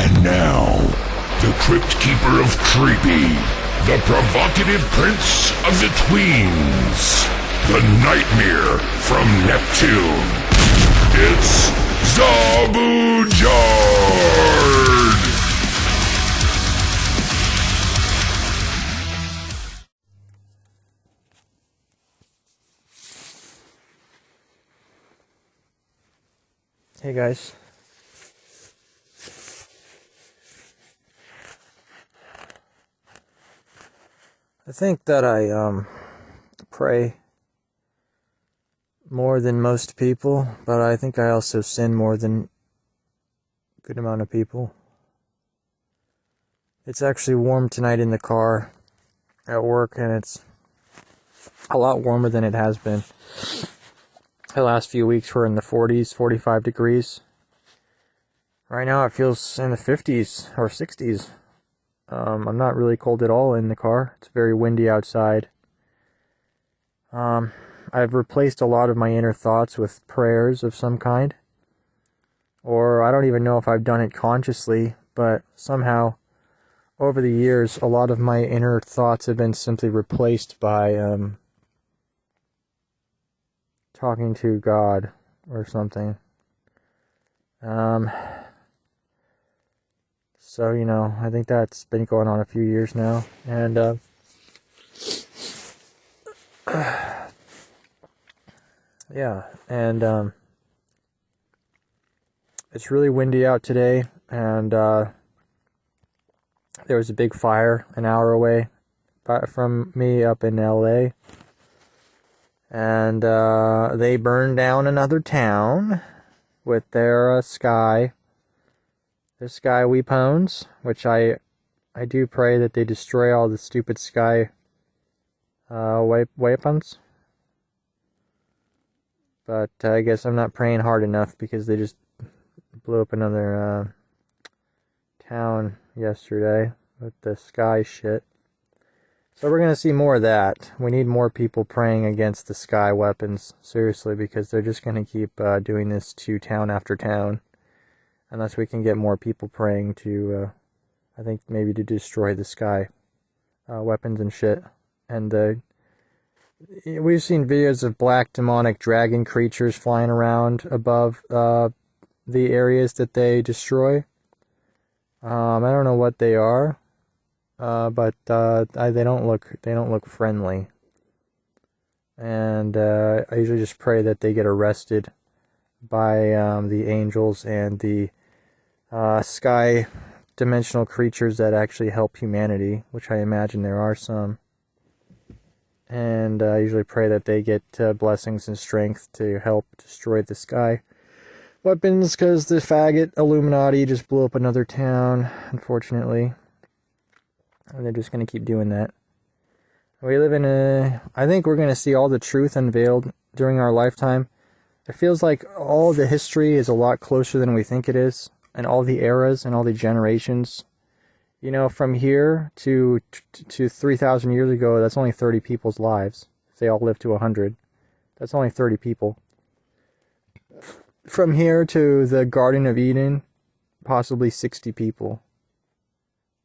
And now, the Crypt Keeper of Creepy, the provocative prince of the tweens, the nightmare from Neptune. It's Zabujard! Hey guys. I think that I pray more than most people, but I think I also sin more than a good amount of people. It's actually warm tonight in the car at work, and it's a lot warmer than it has been. The last few weeks were in the 40s, 45 degrees. Right now it feels in the 50s or 60s. I'm not really cold at all in the car. It's very windy outside. I've replaced a lot of my inner thoughts with prayers of some kind. Or I don't even know if I've done it consciously, but somehow over the years a lot of my inner thoughts have been simply replaced by talking to God or something. So, you know, I think that's been going on a few years now. And, yeah, and, it's really windy out today, and, there was a big fire an hour away from me up in LA. And they burned down another town with their sky weapons, which I do pray that they destroy all the stupid sky weapons. But I guess I'm not praying hard enough because they just blew up another town yesterday with the sky shit. So we're going to see more of that. We need more people praying against the sky weapons, seriously, because they're just going to keep doing this to town after town. Unless we can get more people praying to, I think, maybe to destroy the sky weapons and shit. And we've seen videos of black demonic dragon creatures flying around above the areas that they destroy. I don't know what they are. But they don't look friendly, and I usually just pray that they get arrested by the angels and the sky dimensional creatures that actually help humanity, which I imagine there are some. And I usually pray that they get blessings and strength to help destroy the sky weapons, because the faggot Illuminati just blew up another town, unfortunately. And they're just going to keep doing that. We live in I think we're going to see all the truth unveiled during our lifetime. It feels like all the history is a lot closer than we think it is. And all the eras and all the generations. You know, from here to 3,000 years ago, that's only 30 people's lives. If they all live to 100. That's only 30 people. From here to the Garden of Eden, possibly 60 people.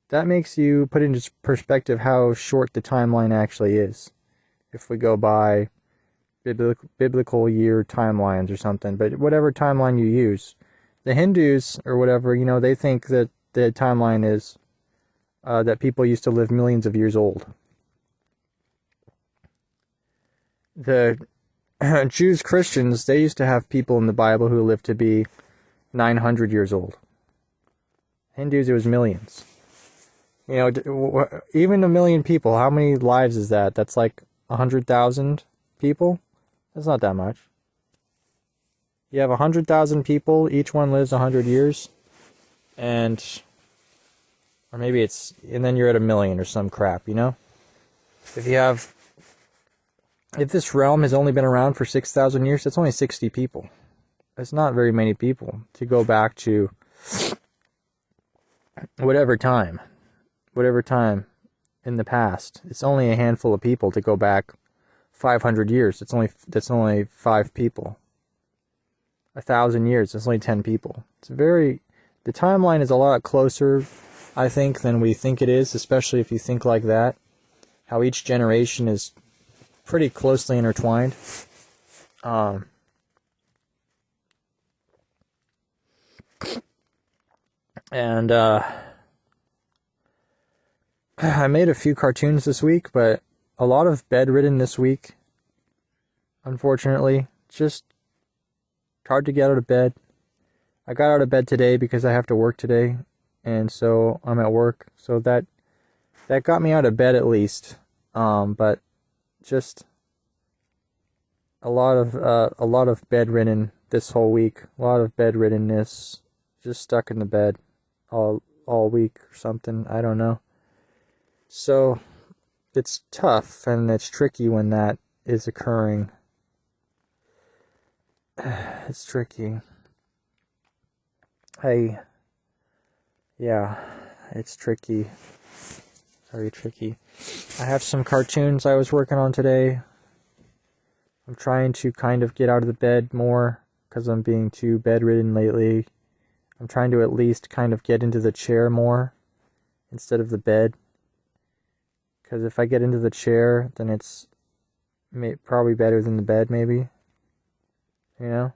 That makes you put into perspective how short the timeline actually is. If we go by biblical year timelines or something. But whatever timeline you use. The Hindus, or whatever, you know, they think that the timeline is that people used to live millions of years old. The Jews, Christians, they used to have people in the Bible who lived to be 900 years old. Hindus, it was millions. You know, even 1 million people, how many lives is that? That's like 100,000 people? That's not that much. You have 100,000 people, each one lives 100 years, and, or maybe it's, and then you're at 1 million or some crap, you know? If this realm has only been around for 6,000 years, that's only 60 people. That's not very many people to go back to whatever time in the past. It's only a handful of people to go back 500 years. That's only 5 people. 1,000 years, it's only 10 people. It's very, The timeline is a lot closer, I think, than we think it is, especially if you think like that. How each generation is pretty closely intertwined. And I made a few cartoons this week, but a lot of bedridden this week. Unfortunately, just hard to get out of bed. I got out of bed today because I have to work today, and so I'm at work. So that got me out of bed at least. But just a lot of bedridden this whole week. A lot of bedriddenness. Just stuck in the bed all week or something. I don't know. So it's tough and it's tricky when that is occurring. It's tricky. It's tricky. Very tricky. I have some cartoons I was working on today. I'm trying to kind of get out of the bed more because I'm being too bedridden lately. I'm trying to at least kind of get into the chair more instead of the bed. Because if I get into the chair, then it's probably better than the bed, maybe. You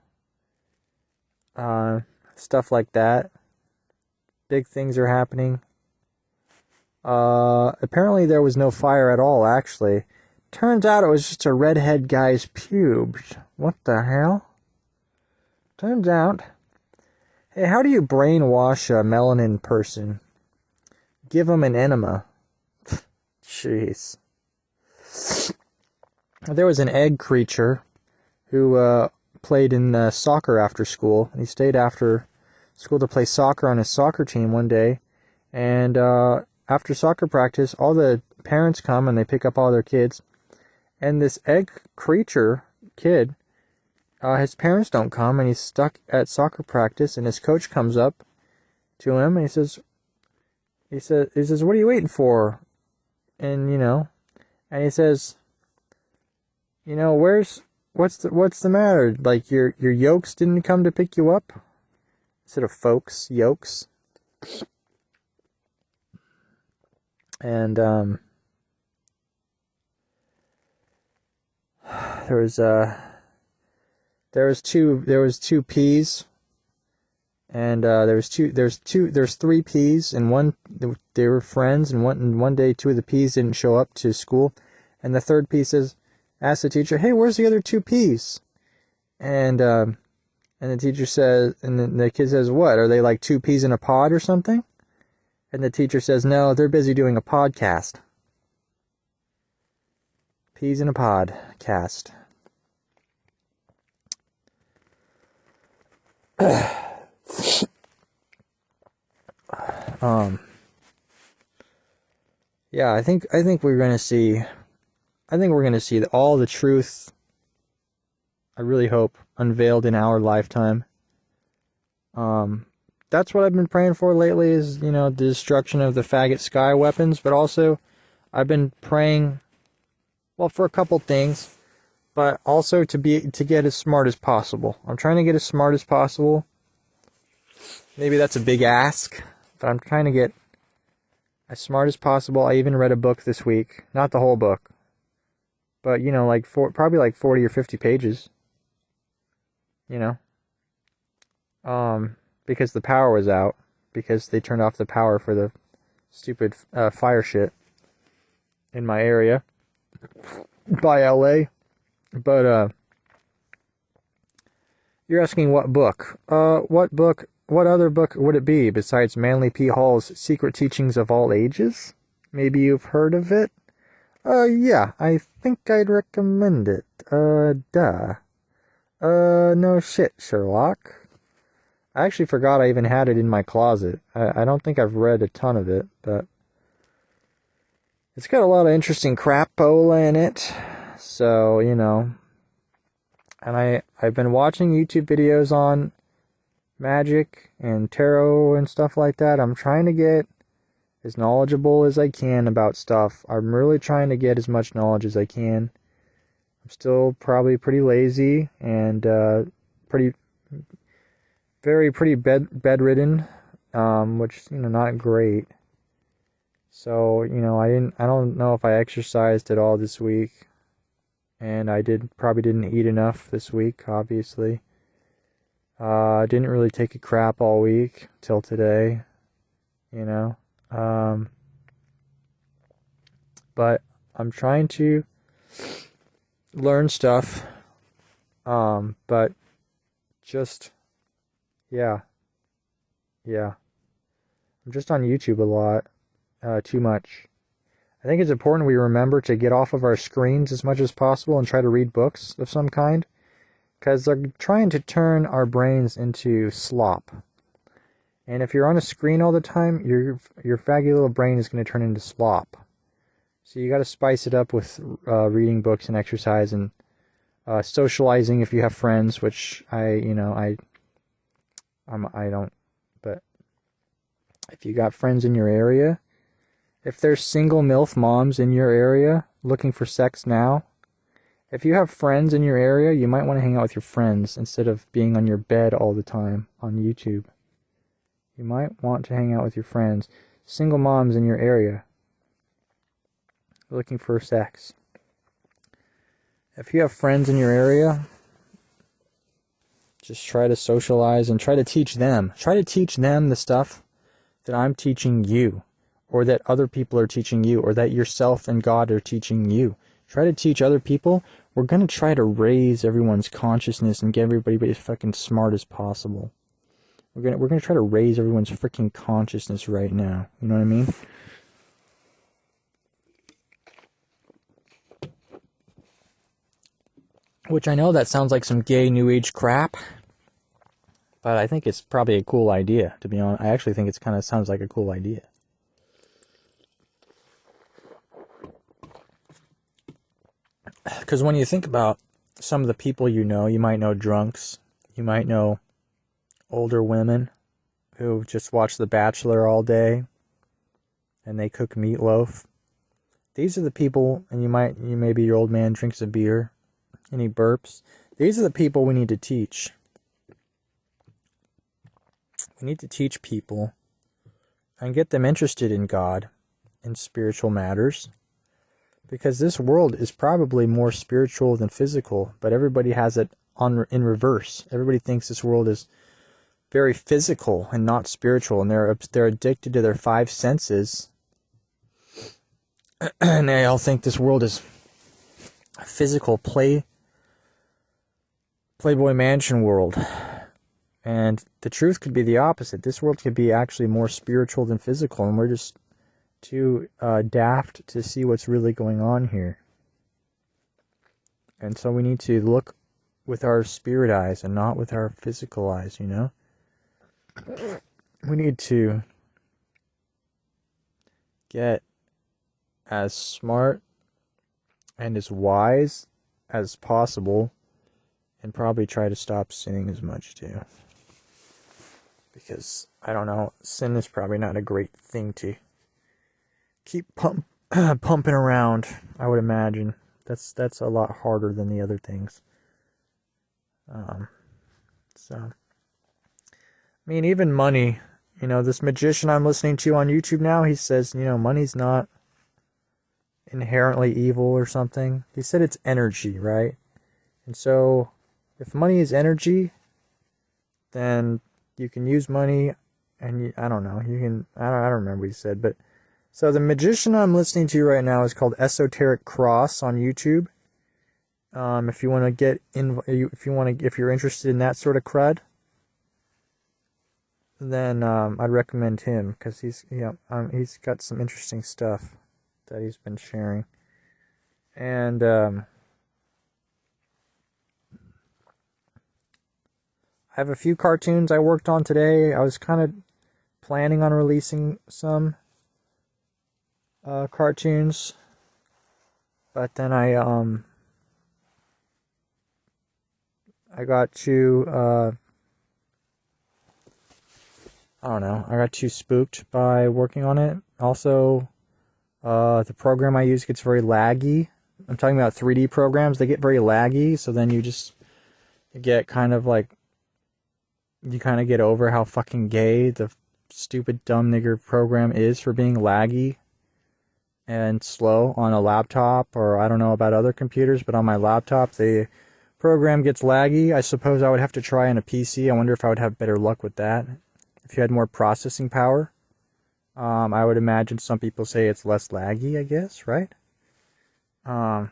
know? Stuff like that. Big things are happening. Apparently there was no fire at all, actually. Turns out it was just a redhead guy's pubes. What the hell? Turns out... Hey, how do you brainwash a melanin person? Give them an enema. Jeez. There was an egg creature who played in soccer after school. And he stayed after school to play soccer on his soccer team one day. And after soccer practice, all the parents come and they pick up all their kids. And this egg creature kid, his parents don't come, and he's stuck at soccer practice. And his coach comes up to him and he says, "What are you waiting for?" And and he says, what's the matter? Like your yolks didn't come to pick you up? Instead of folks, yolks. And there was two peas, and there's three peas, and one they were friends, and one day two of the peas didn't show up to school, and the third pea asked the teacher, "Hey, where's the other two peas?" And the teacher says, and the kid says, "What, are they like two peas in a pod or something?" And the teacher says, "No, they're busy doing a podcast." Peas in a podcast. Yeah, I think we're gonna see. I think we're gonna see all the truth. I really hope unveiled in our lifetime. That's what I've been praying for lately. Is the destruction of the faggot sky weapons, but also I've been praying, well, for a couple things, but also to get as smart as possible. I'm trying to get as smart as possible. Maybe that's a big ask, but I'm trying to get as smart as possible. I even read a book this week. Not the whole book, but probably like 40 or 50 pages. Because the power was out, because they turned off the power for the stupid fire shit in my area by LA. But you're asking what book? What other book would it be besides Manly P. Hall's Secret Teachings of All Ages? Maybe you've heard of it? Yeah, I think I'd recommend it. No shit, Sherlock. I actually forgot I even had it in my closet. I don't think I've read a ton of it, but it's got a lot of interesting crapola in it. So, and I've been watching YouTube videos on magic and tarot and stuff like that. I'm trying to get as knowledgeable as I can about stuff. I'm really trying to get as much knowledge as I can. I'm still probably pretty lazy and pretty bedridden, which, not great. So, I don't know if I exercised at all this week, and I probably didn't eat enough this week, obviously. Didn't really take a crap all week till today, but I'm trying to learn stuff, but just, yeah, I'm just on YouTube a lot, too much. I think it's important we remember to get off of our screens as much as possible and try to read books of some kind, because they're trying to turn our brains into slop. And if you're on a screen all the time, your faggy little brain is going to turn into slop. So you got to spice it up with reading books and exercise and socializing if you have friends, which I don't. But if you got friends in your area, if there's single MILF moms in your area looking for sex now, if you have friends in your area, you might want to hang out with your friends instead of being on your bed all the time on YouTube. You might want to hang out with your friends. Single moms in your area looking for sex. If you have friends in your area, just try to socialize and try to teach them. Try to teach them the stuff that I'm teaching you, or that other people are teaching you, or that yourself and God are teaching you. Try to teach other people. We're going to try to raise everyone's consciousness and get everybody as fucking smart as possible. We're going to try to raise everyone's freaking consciousness right now. You know what I mean? Which I know that sounds like some gay new age crap, but I think it's probably a cool idea, to be honest. I actually think it kind of sounds like a cool idea. Because when you think about some of the people you might know drunks, you might know older women who just watch The Bachelor all day and they cook meatloaf. These are the people, and maybe your old man drinks a beer and he burps. These are the people we need to teach. We need to teach people and get them interested in God, in spiritual matters. Because this world is probably more spiritual than physical, but everybody has it in reverse. Everybody thinks this world is very physical and not spiritual, and they're addicted to their five senses, and they all think this world is a physical Playboy Mansion world. And the truth could be the opposite. This world could be actually more spiritual than physical, and we're just too daft to see what's really going on here. And so we need to look with our spirit eyes and not with our physical eyes, We need to get as smart and as wise as possible, and probably try to stop sinning as much too. Because, I don't know, sin is probably not a great thing to keep pumping around, I would imagine. That's a lot harder than the other things. Even money, this magician I'm listening to on YouTube now, he says, money's not inherently evil or something. He said it's energy, right? And so, if money is energy, then you can use money, and I don't know, I don't remember what he said, but so the magician I'm listening to right now is called Esoteric Cross on YouTube. If you want to get in, if you're interested in that sort of crud, then I'd recommend him, because he's got some interesting stuff that he's been sharing, and I have a few cartoons I worked on today. I was kind of planning on releasing some cartoons, but then I got too I got too spooked by working on it. Also, the program I use gets very laggy. I'm talking about 3D programs. They get very laggy, so then you get kind of like, you kind of get over how fucking gay the stupid dumb nigger program is for being laggy and slow on a laptop, or I don't know about other computers, but on my laptop the program gets laggy. I suppose I would have to try on a PC. I wonder if I would have better luck with that if you had more processing power. I would imagine some people say it's less laggy, I guess, right? I'm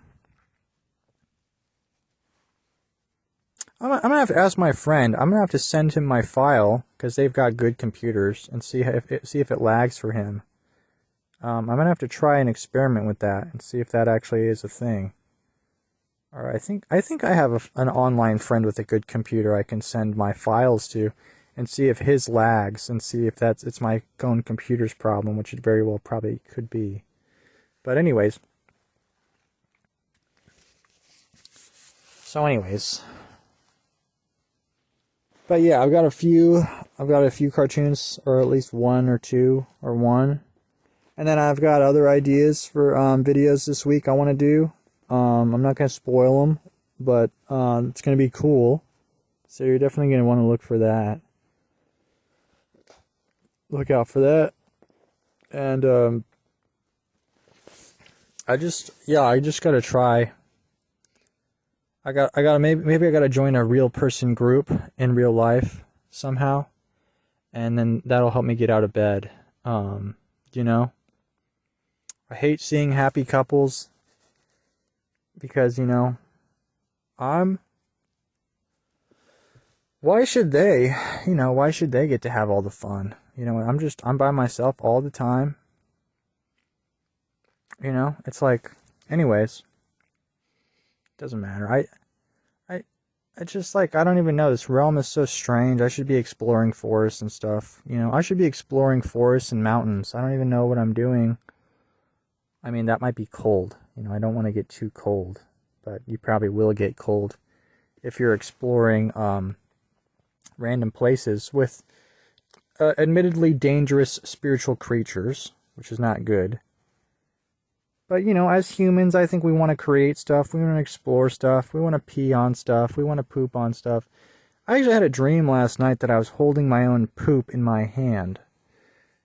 gonna have to ask my friend. I'm gonna have to send him my file because they've got good computers and see if it lags for him. I'm gonna have to try an experiment with that and see if that actually is a thing. Or I think I have an online friend with a good computer I can send my files to, and see if his lags, and see if it's my own computer's problem, which it very well probably could be. But anyways. But yeah, I've got a few cartoons, or at least one or two, or one. And then I've got other ideas for videos this week I want to do. I'm not going to spoil them, but it's going to be cool. So you're definitely going to want to look for that. Look out for that. And I just got to try. Maybe I got to join a real person group in real life somehow, and then that'll help me get out of bed. You know, I hate seeing happy couples because, you know, why should they get to have all the fun? You know, I'm by myself all the time. You know, it's like, anyways, doesn't matter. It's just like, I don't even know. This realm is so strange. I should be exploring forests and stuff. You know, I should be exploring forests and mountains. I don't even know what I'm doing. I mean, that might be cold. You know, I don't want to get too cold, but you probably will get cold if you're exploring random places with admittedly dangerous spiritual creatures, which is not good. But, you know, as humans, I think we want to create stuff. We want to explore stuff. We want to pee on stuff. We want to poop on stuff. I actually had a dream last night that I was holding my own poop in my hand.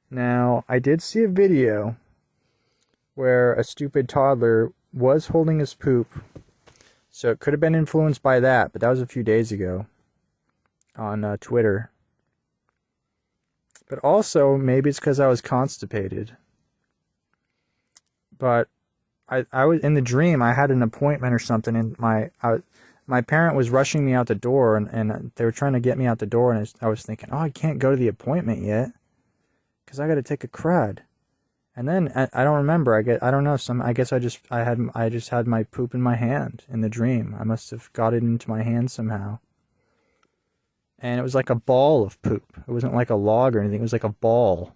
Now, I did see a video where a stupid toddler was holding his poop. So it could have been influenced by that, but that was a few days ago on Twitter. But also, maybe it's because I was constipated. But I was in the dream. I had an appointment or something, and my parent was rushing me out the door, and they were trying to get me out the door, and I was thinking, oh, I can't go to the appointment yet because I got to take a crud. And then I don't remember. I don't know. I guess I just had my poop in my hand in the dream. I must have got it into my hand somehow. And it was like a ball of poop. It wasn't like a log or anything. It was like a ball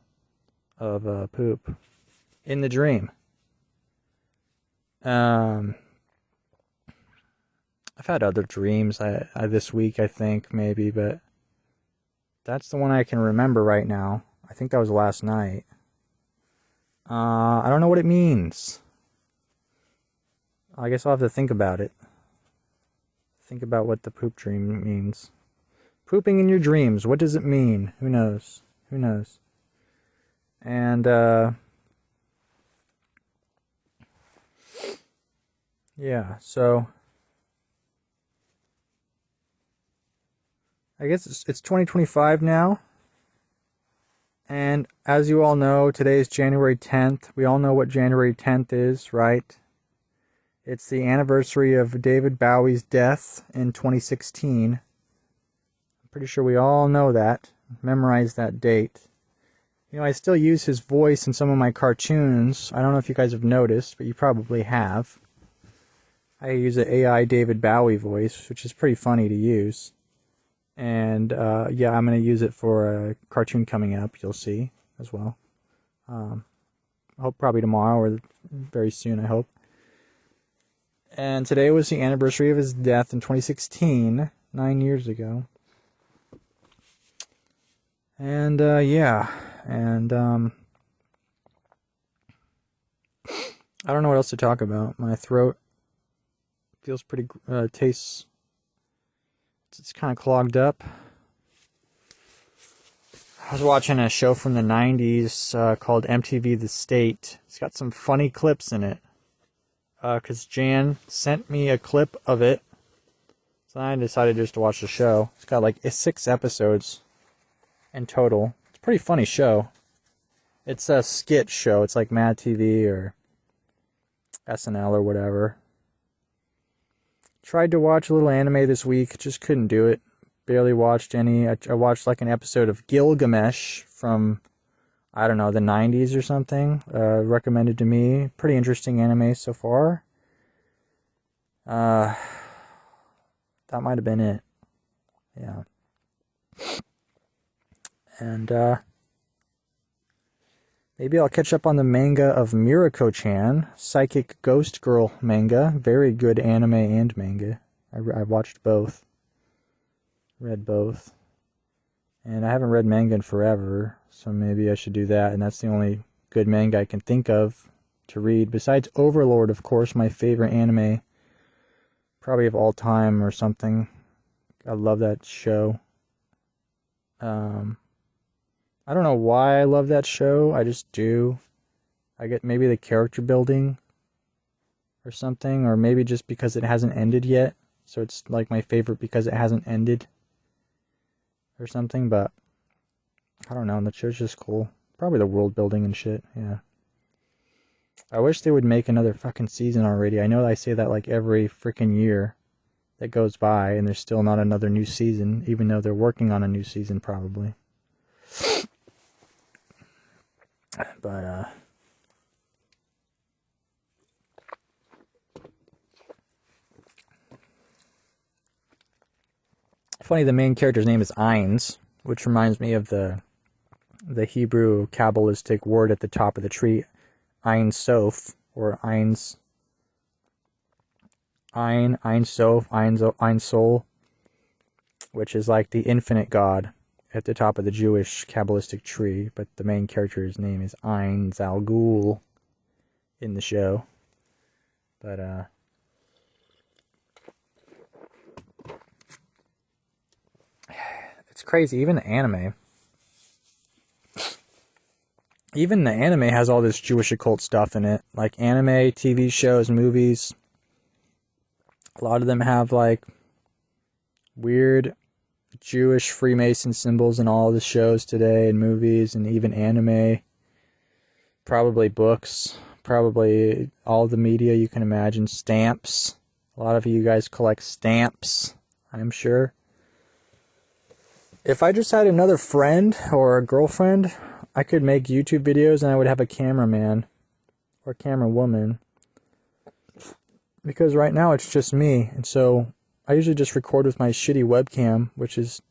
of poop in the dream. I've had other dreams this week, I think, maybe, but that's the one I can remember right now. I think that was last night. I don't know what it means. I guess I'll have to think about it. Think about what the poop dream means. Pooping in your dreams, what does it mean? Who knows? Who knows? And, yeah, so I guess it's 2025 now. And as you all know, today is January 10th. We all know what January 10th is, right? It's the anniversary of David Bowie's death in 2016. I'm pretty sure we all know that. Memorize that date. You know, I still use his voice in some of my cartoons. I don't know if you guys have noticed, but you probably have. I use an AI David Bowie voice, which is pretty funny to use. And, yeah, I'm going to use it for a cartoon coming up, you'll see, as well. I hope probably tomorrow or very soon, I hope. And today was the anniversary of his death in 2016, 9 years ago. And, yeah, and, I don't know what else to talk about. My throat feels pretty, tastes, it's kind of clogged up. I was watching a show from the 90s called MTV The State. It's got some funny clips in it. Because Jan sent me a clip of it. So I decided just to watch the show. It's got like 6 episodes in total. It's a pretty funny show. It's a skit show. It's like Mad TV or SNL or whatever. Tried to watch a little anime this week. Just couldn't do it. Barely watched any. I watched like an episode of Gilgamesh from, I don't know, the 90s or something. Recommended to me. Pretty interesting anime so far. That might have been it. Yeah. And maybe I'll catch up on the manga of Mirako-chan, Psychic Ghost Girl manga. Very good anime and manga. I watched both. Read both. And I haven't read manga in forever, so maybe I should do that. And that's the only good manga I can think of to read. Besides Overlord, of course, my favorite anime, probably of all time or something. I love that show. I don't know why I love that show. I just do. I get maybe the character building or something, or maybe just because it hasn't ended yet. So it's like my favorite because it hasn't ended or something, but I don't know. The show's just cool. Probably the world building and shit, yeah. I wish they would make another fucking season already. I know I say that like every freaking year that goes by, and there's still not another new season, even though they're working on a new season probably. But, funny, the main character's name is Ainz, which reminds me of the Hebrew Kabbalistic word at the top of the tree, Ein Sof, or Ein Sof, Ein Sol, which is like the infinite God at the top of the Jewish Kabbalistic tree, but the main character's name is Ein Zalgul in the show. But, it's crazy, even the anime has all this Jewish occult stuff in it, like anime, TV shows, movies. A lot of them have like weird Jewish Freemason symbols in all the shows today, and movies, and even anime. Probably books, probably all the media you can imagine. Stamps. A lot of you guys collect stamps, I'm sure. If I just had another friend or a girlfriend, I could make YouTube videos and I would have a cameraman or camera woman. Because right now it's just me, and so I usually just record with my shitty webcam, which is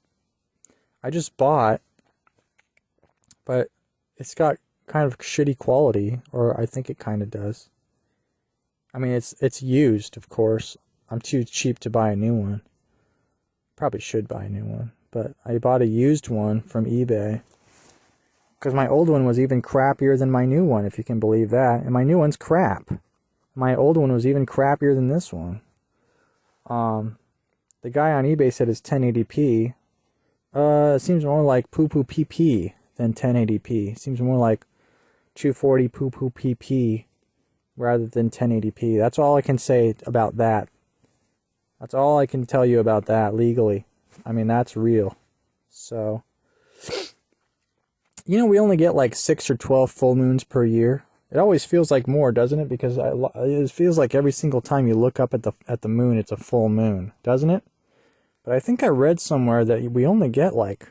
I just bought, but it's got kind of shitty quality, or I think it kind of does. I mean, it's used, of course. I'm too cheap to buy a new one. Probably should buy a new one, but I bought a used one from eBay. Because my old one was even crappier than my new one, if you can believe that. And my new one's crap. My old one was even crappier than this one. The guy on eBay said it's 1080p. It seems more like poo-poo PP than 1080p. It seems more like 240 poo-poo PP rather than 1080p. That's all I can say about that. That's all I can tell you about that legally. I mean, that's real. So, you know, we only get like 6 or 12 full moons per year. It always feels like more, doesn't it? Because it feels like every single time you look up at the moon, it's a full moon, doesn't it? But I think I read somewhere that we only get like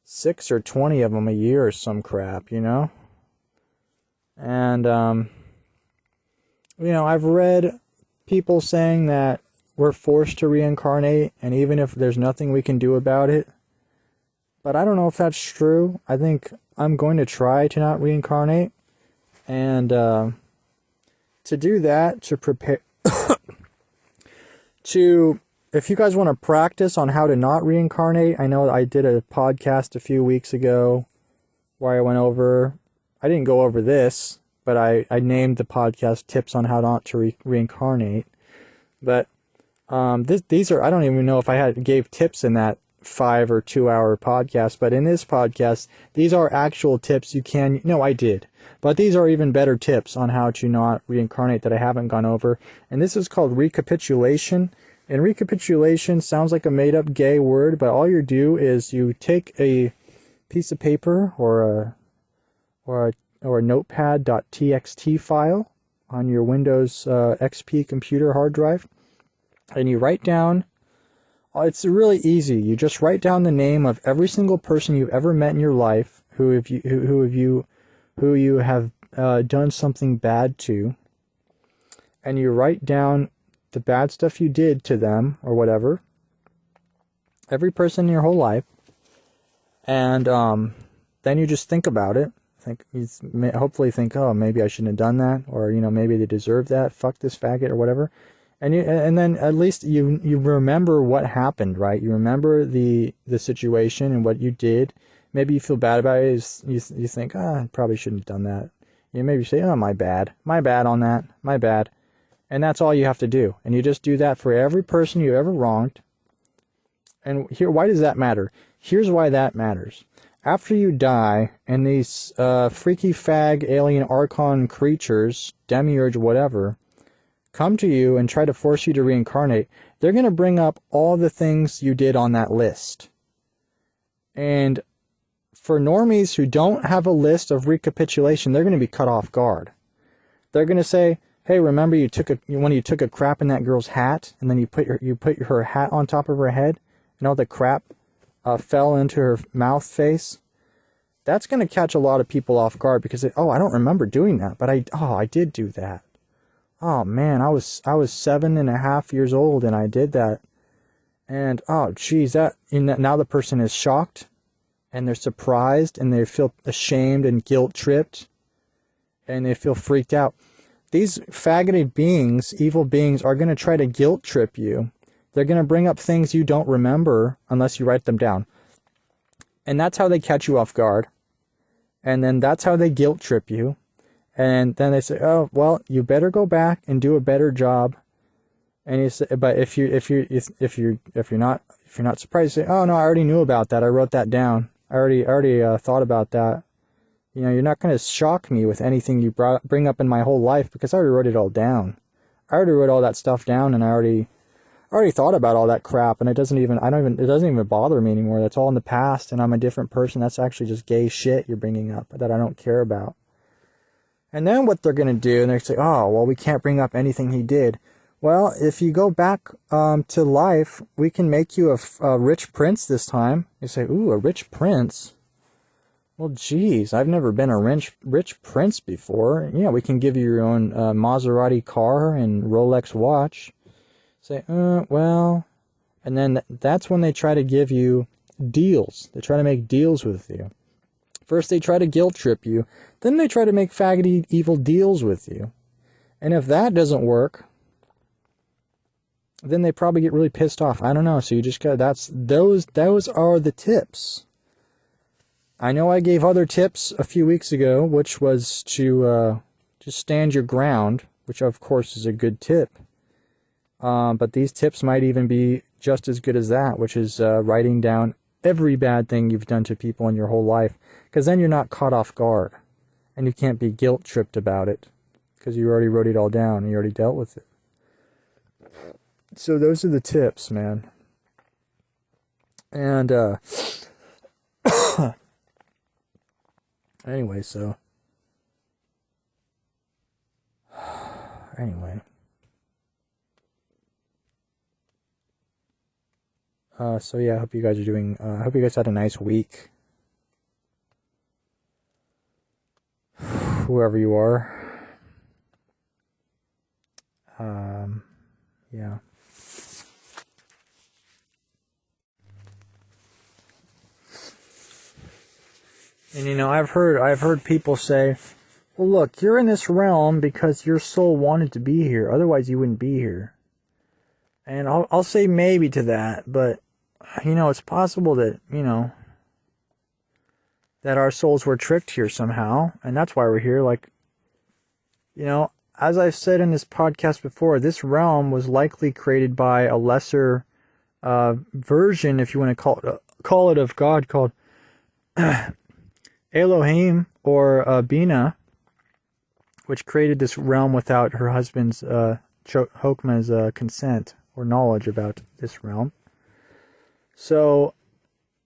6 or 20 of them a year or some crap, you know? And, you know, I've read people saying that we're forced to reincarnate, and even if there's nothing we can do about it. But I don't know if that's true. I think I'm going to try to not reincarnate. And to do that, to prepare, if you guys want to practice on how to not reincarnate, I know I did a podcast a few weeks ago where I went over, I didn't go over this, but I named the podcast Tips on How Not to Reincarnate. But these are, I don't even know if I gave tips in that 5 or 2 hour podcast, but in this podcast, these are actual tips I did. But these are even better tips on how to not reincarnate that I haven't gone over. And this is called recapitulation. And recapitulation sounds like a made up gay word, but all you do is you take a piece of paper or a notepad.txt file on your Windows XP computer hard drive, and you write down, it's really easy, you just write down the name of every single person you've ever met in your life who you have done something bad to, and you write down the bad stuff you did to them or whatever, every person in your whole life, and then you just think about it. Hopefully think, oh, maybe I shouldn't have done that, or maybe they deserve that. Fuck this faggot or whatever, and then at least you remember what happened, right? You remember the situation and what you did. Maybe you feel bad about it. You think, I probably shouldn't have done that. You maybe say, oh, my bad on that, my bad, and that's all you have to do. And you just do that for every person you ever wronged. And why does that matter? Here's why that matters. After you die, and these freaky fag alien archon creatures, demiurge, whatever, come to you and try to force you to reincarnate, they're going to bring up all the things you did on that list. And for normies who don't have a list of recapitulation, they're going to be cut off guard. They're going to say, hey, remember when you took a crap in that girl's hat, and then you put her hat on top of her head, and all the crap fell into her mouth face? That's going to catch a lot of people off guard because I don't remember doing that, but I did do that. Oh man, I was 7.5 years old and I did that. And oh geez, now the person is shocked and they're surprised and they feel ashamed and guilt tripped and they feel freaked out. These faggoty beings, evil beings, are going to try to guilt trip you. They're going to bring up things you don't remember unless you write them down. And that's how they catch you off guard. And then that's how they guilt trip you. And then they say, oh, well, you better go back and do a better job. And you say, but if you're not surprised, you say, oh no, I already knew about that. I wrote that down. I already thought about that. You're not going to shock me with anything you bring up in my whole life because I already wrote it all down. I already wrote all that stuff down, and I already thought about all that crap, and it doesn't even bother me anymore. That's all in the past, and I'm a different person. That's actually just gay shit you're bringing up that I don't care about. And then what they're going to do, and they say, oh, well, we can't bring up anything he did. Well, if you go back to life, we can make you a rich prince this time. You say, ooh, a rich prince? Well, geez, I've never been a rich prince before. Yeah, we can give you your own Maserati car and Rolex watch. Say, well, and then that's when they try to give you deals. They try to make deals with you. First they try to guilt trip you, then they try to make faggoty evil deals with you. And if that doesn't work, then they probably get really pissed off. I don't know, so you just gotta, those are the tips. I know I gave other tips a few weeks ago, which was to just stand your ground, which of course is a good tip. But these tips might even be just as good as that, which is writing down every bad thing you've done to people in your whole life, because then you're not caught off guard, and you can't be guilt tripped about it, because you already wrote it all down, and you already dealt with it. So those are the tips, man. And, anyway. So yeah, I hope you guys are doing, I hope you guys had a nice week. Whoever you are. Yeah. And I've heard people say, well, look, you're in this realm because your soul wanted to be here. Otherwise you wouldn't be here. And I'll say maybe to that, but it's possible that, that our souls were tricked here somehow, and that's why we're here. Like, as I've said in this podcast before, this realm was likely created by a lesser version, if you want to call it of God, called Elohim or Bina, which created this realm without her husband's Hokmah's consent or knowledge about this realm. So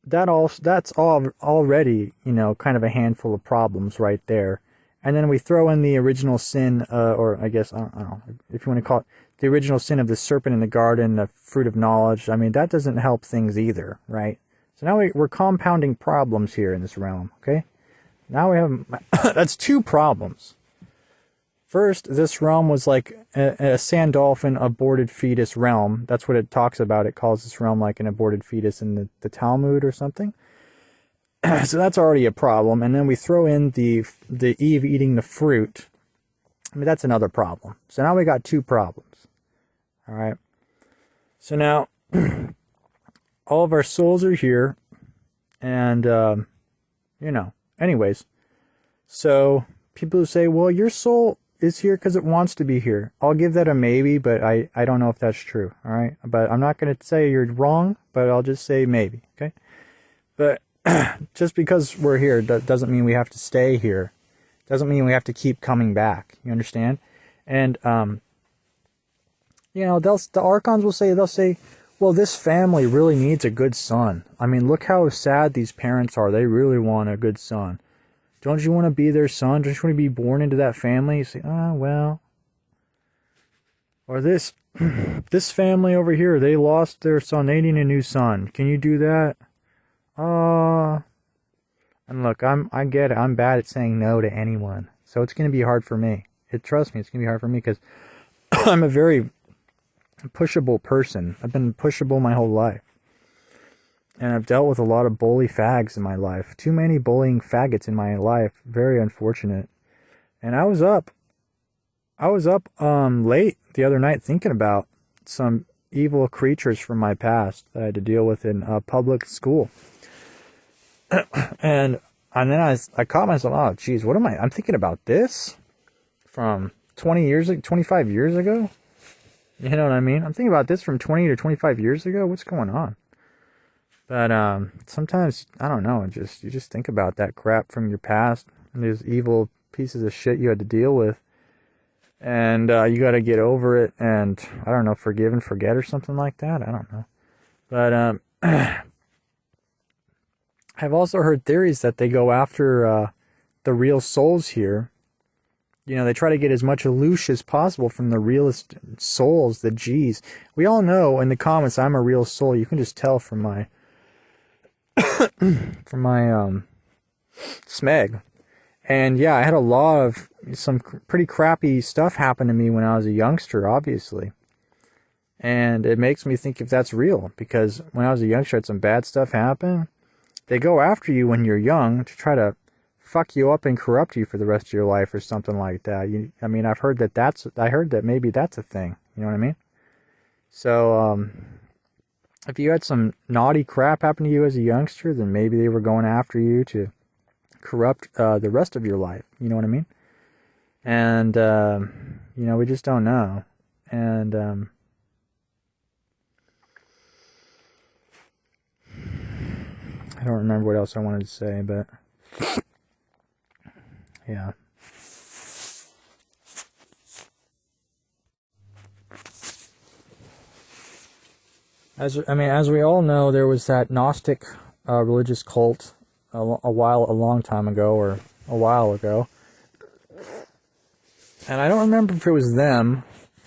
that's already, kind of a handful of problems right there. And then we throw in the original sin, or I guess, I don't know, if you want to call it the original sin of the serpent in the garden, the fruit of knowledge. I mean, that doesn't help things either, right? So now we're compounding problems here in this realm, okay? Now we have, that's two problems. First, this realm was like a sand dolphin aborted fetus realm. That's what it talks about. It calls this realm like an aborted fetus in the Talmud or something. So that's already a problem. And then we throw in the Eve eating the fruit. I mean, that's another problem. So now we got two problems. All right. So now all of our souls are here. And, anyways. So people who say, well, your soul is here because it wants to be here. I'll give that a maybe, but I don't know if that's true. All right. But I'm not going to say you're wrong, but I'll just say maybe. Okay. But just because we're here doesn't mean we have to stay here. Doesn't mean we have to keep coming back. You understand? And, the archons will say, they'll say, well, this family really needs a good son. I mean, look how sad these parents are. They really want a good son. Don't you want to be their son? Don't you want to be born into that family? You say, well. Or this family over here, they lost their son. They need a new son. Can you do that? And look, I get it. I'm bad at saying no to anyone. So it's going to be hard for me. Trust me, it's going to be hard for me because I'm a very pushable person. I've been pushable my whole life. And I've dealt with a lot of bully fags in my life. Too many bullying faggots in my life. Very unfortunate. And I was up late the other night thinking about some evil creatures from my past that I had to deal with in public school. and then I caught myself, oh geez, what am I'm thinking about this from 25 years ago? You know what I mean? I'm thinking about this from 20 to 25 years ago. What's going on? But sometimes, I don't know, you just think about that crap from your past and these evil pieces of shit you had to deal with. And you got to get over it and, I don't know, forgive and forget or something like that. I don't know. But I've also heard theories that they go after the real souls here. They try to get as much loosh as possible from the realest souls, the G's. We all know in the comments I'm a real soul. You can just tell from my smeg. And yeah, I had a lot of some pretty crappy stuff happen to me when I was a youngster, obviously. And it makes me think if that's real, because when I was a youngster, I had some bad stuff happen. They go after you when you're young to try to fuck you up and corrupt you for the rest of your life or something like that. I've heard that maybe that's a thing. You know what I mean? So, if you had some naughty crap happen to you as a youngster, then maybe they were going after you to corrupt the rest of your life. You know what I mean? And, we just don't know. And, I don't remember what else I wanted to say, but yeah. As we all know, there was that Gnostic religious cult a long time ago, or a while ago. And I don't remember if it was them,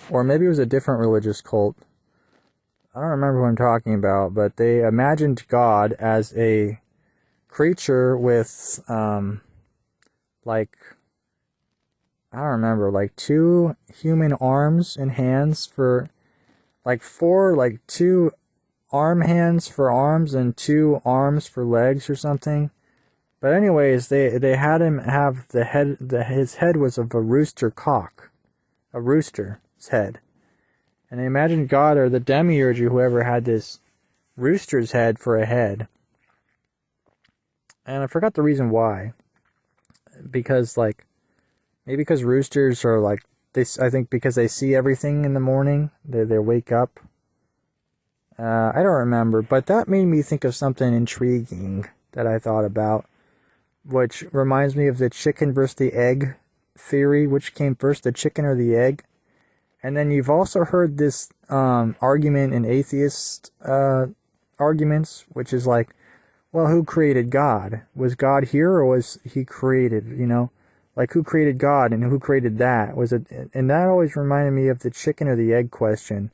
or maybe it was a different religious cult. I don't remember what I'm talking about, but they imagined God as a creature with, I don't remember, like 2 human arms and hands for, two arm hands for arms and 2 arms for legs or something. But anyways, they had him have his head was of a rooster cock. A rooster's head. And they imagined God or the demiurge or whoever had this rooster's head for a head. And I forgot the reason why. Because maybe because roosters are I think because they see everything in the morning, they wake up I don't remember, but that made me think of something intriguing that I thought about, which reminds me of the chicken versus the egg theory. Which came first, the chicken or the egg? And then you've also heard this argument in atheist arguments, which is like, well, who created God? Was God here, or was he created, you know? Like, who created God and who created that? Was it? And that always reminded me of the chicken or the egg question.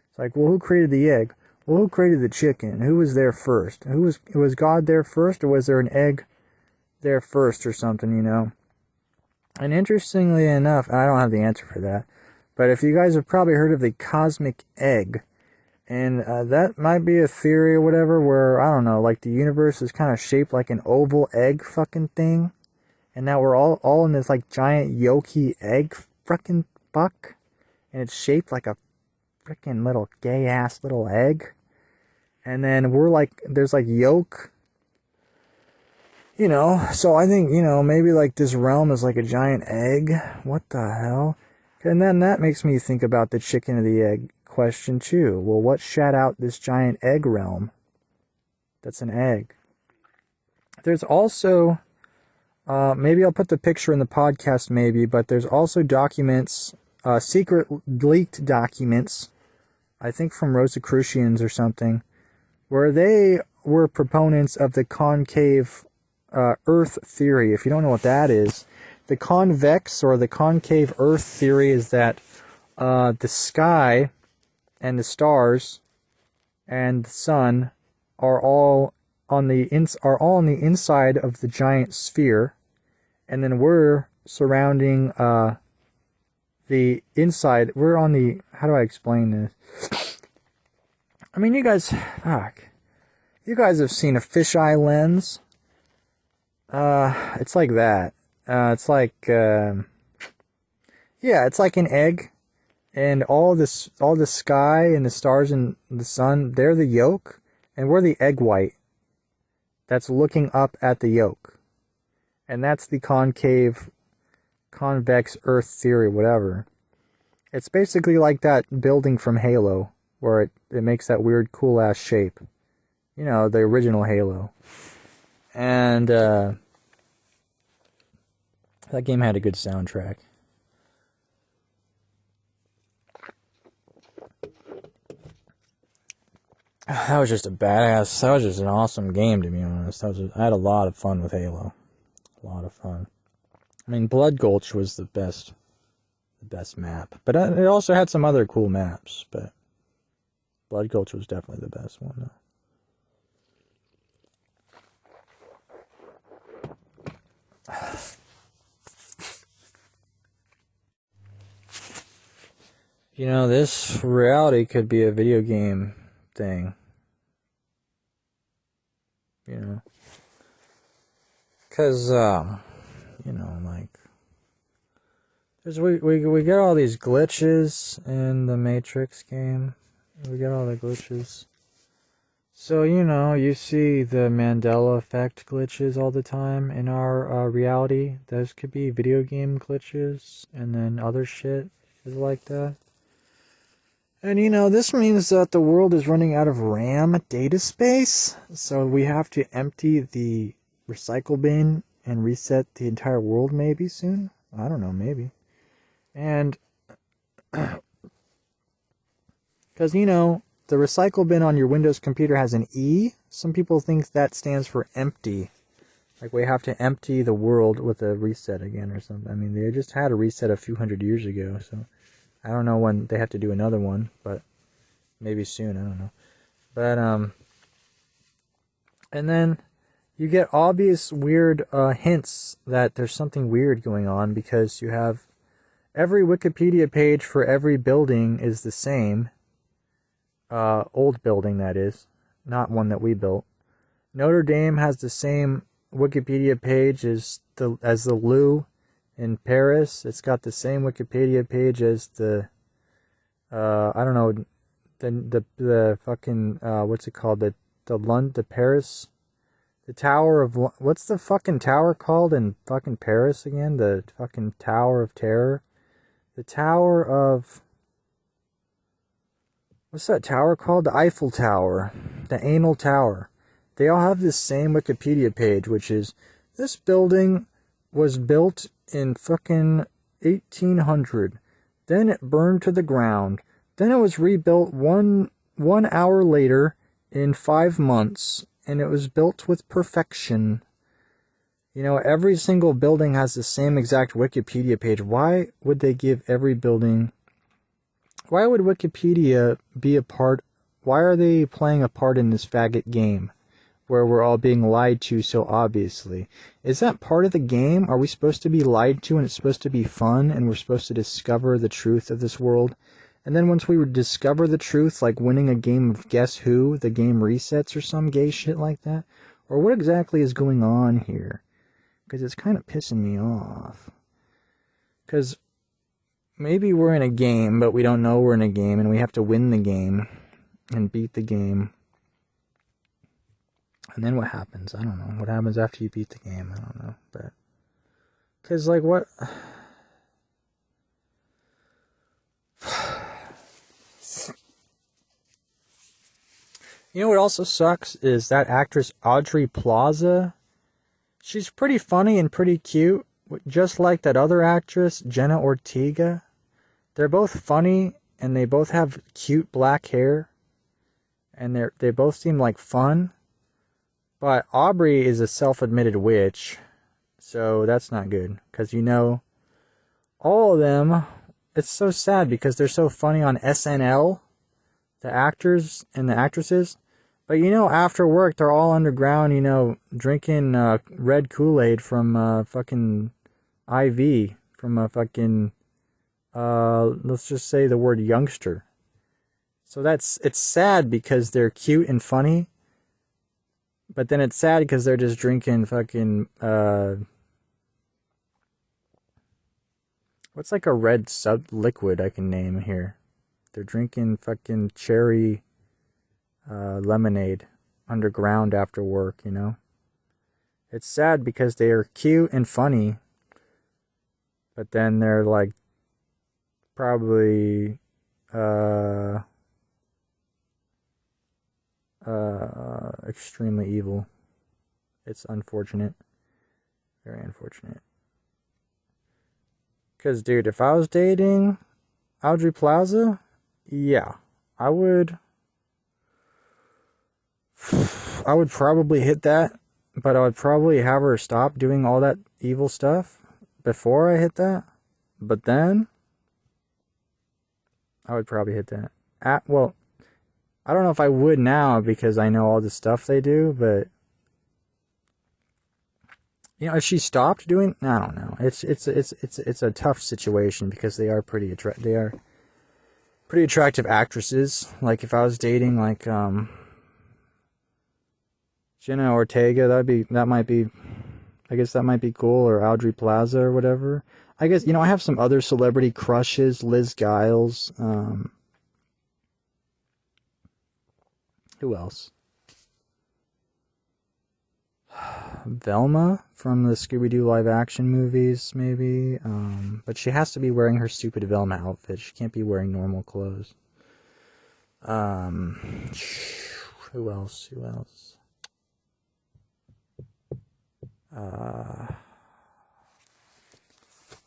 It's like, well, who created the egg? Well, who created the chicken? Who was there first? Was God there first, or was there an egg there first or something, you know? And interestingly enough, I don't have the answer for that, but if you guys have probably heard of the cosmic egg, and that might be a theory or whatever, where, I don't know, like the universe is kind of shaped like an oval egg fucking thing, and now we're all in this like giant yolky egg fucking fuck, and it's shaped like a freaking little gay ass little egg, and then we're like, there's like yolk, you know, so I think, you know, maybe like this realm is like a giant egg. What the hell? And then that makes me think about the chicken or the egg question too. Well, what shat out this giant egg realm? That's an egg. There's also, maybe I'll put the picture in the podcast maybe, but there's also documents, secret leaked documents, I think from Rosicrucians or something, where they were proponents of the concave Earth theory. If you don't know what that is, the convex or the concave Earth theory is that the sky and the stars and the sun are all on the inside of the giant sphere, and then we're surrounding the inside. We're on the, how do I explain this? I mean, you guys have seen a fisheye lens. It's like that. It's like, yeah, it's like an egg, and all the sky and the stars and the sun, they're the yolk, and we're the egg white that's looking up at the yolk. And that's the convex Earth theory, whatever. It's basically like that building from Halo, where it makes that weird cool ass shape. You know, the original Halo. And that game had a good soundtrack. That was just an awesome game, to be honest. I had a lot of fun with Halo. A lot of fun. I mean, Blood Gulch was the best map. But it also had some other cool maps, but Blood Gulch was definitely the best one, though. You know, this reality could be a video game thing. You know? Because, you know, like, we get all these glitches in the Matrix game. We get all the glitches. So, you know, you see the Mandela effect glitches all the time in our reality. Those could be video game glitches, and then other shit is like that. And, you know, this means that the world is running out of RAM data space, so we have to empty the recycle bin and reset the entire world maybe soon. I don't know, maybe. And, because, you know, the recycle bin on your Windows computer has an E. Some people think that stands for empty. Like, we have to empty the world with a reset again or something. I mean, they just had a reset a few hundred years ago, so I don't know when they have to do another one, but maybe soon, I don't know. But, and then you get obvious weird hints that there's something weird going on, because you have every Wikipedia page for every building is the same. Old building, that is, not one that we built. Notre Dame has the same Wikipedia page as the Louvre in Paris. It's got the same Wikipedia page as the I don't know, the fucking what's it called, the Paris, the Tower of, what's the fucking tower called in fucking Paris again? The fucking Tower of Terror, the Tower of, what's that tower called? The Eiffel Tower. The Anal Tower. They all have this same Wikipedia page, which is, this building was built in fucking 1800. Then it burned to the ground. Then it was rebuilt one hour later in 5 months. And it was built with perfection. You know, every single building has the same exact Wikipedia page. Why would they give every building... Why would Wikipedia be a part... Why are they playing a part in this faggot game? Where we're all being lied to so obviously. Is that part of the game? Are we supposed to be lied to and it's supposed to be fun and we're supposed to discover the truth of this world? And then once we discover the truth, like winning a game of Guess Who, the game resets or some gay shit like that? Or what exactly is going on here? Because it's kind of pissing me off. Because maybe we're in a game, but we don't know we're in a game, and we have to win the game and beat the game. And then what happens? I don't know. What happens after you beat the game? I don't know. But because, like, what... You know what also sucks is that actress Audrey Plaza. She's pretty funny and pretty cute, just like that other actress, Jenna Ortega. They're both funny, and they both have cute black hair, and they both seem like fun. But Aubrey is a self-admitted witch, so that's not good, because you know, all of them, it's so sad because they're so funny on SNL, the actors and the actresses. But you know, after work, they're all underground, you know, drinking red Kool-Aid from fucking IV, from a fucking, let's just say the word youngster. So it's sad because they're cute and funny, but then it's sad because they're just drinking fucking, what's like a red sub-liquid I can name here? They're drinking fucking cherry lemonade underground after work, you know? It's sad because they are cute and funny, but then they're like probably extremely evil. It's unfortunate. Very unfortunate. Because, dude, if I was dating Audrey Plaza, yeah, I would probably hit that, but I would probably have her stop doing all that evil stuff before I hit that. But then I would probably hit that. Well, I don't know if I would now because I know all the stuff they do, but you know, if she stopped doing, I don't know. It's a tough situation because they are pretty attractive actresses. Like if I was dating like Jenna Ortega, that might be cool, or Audrey Plaza or whatever. I guess, you know, I have some other celebrity crushes, Liz Giles, who else? Velma from the Scooby-Doo live action movies, maybe. But she has to be wearing her stupid Velma outfit. She can't be wearing normal clothes. Who else?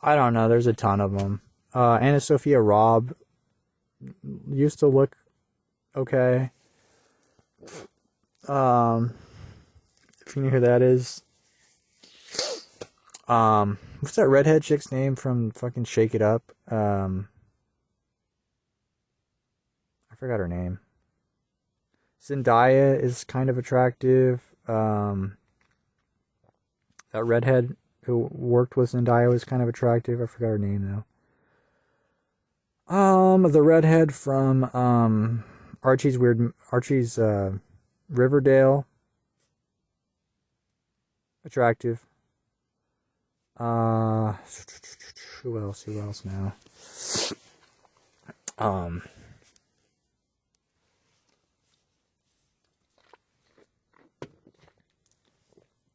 I don't know. There's a ton of them. Anna Sophia Robb used to look okay. If you know who that is. What's that redhead chick's name from fucking Shake It Up? I forgot her name. Zendaya is kind of attractive. That redhead who worked with Zendaya was kind of attractive. I forgot her name though. The redhead from Archie's Riverdale. Attractive. Who else now?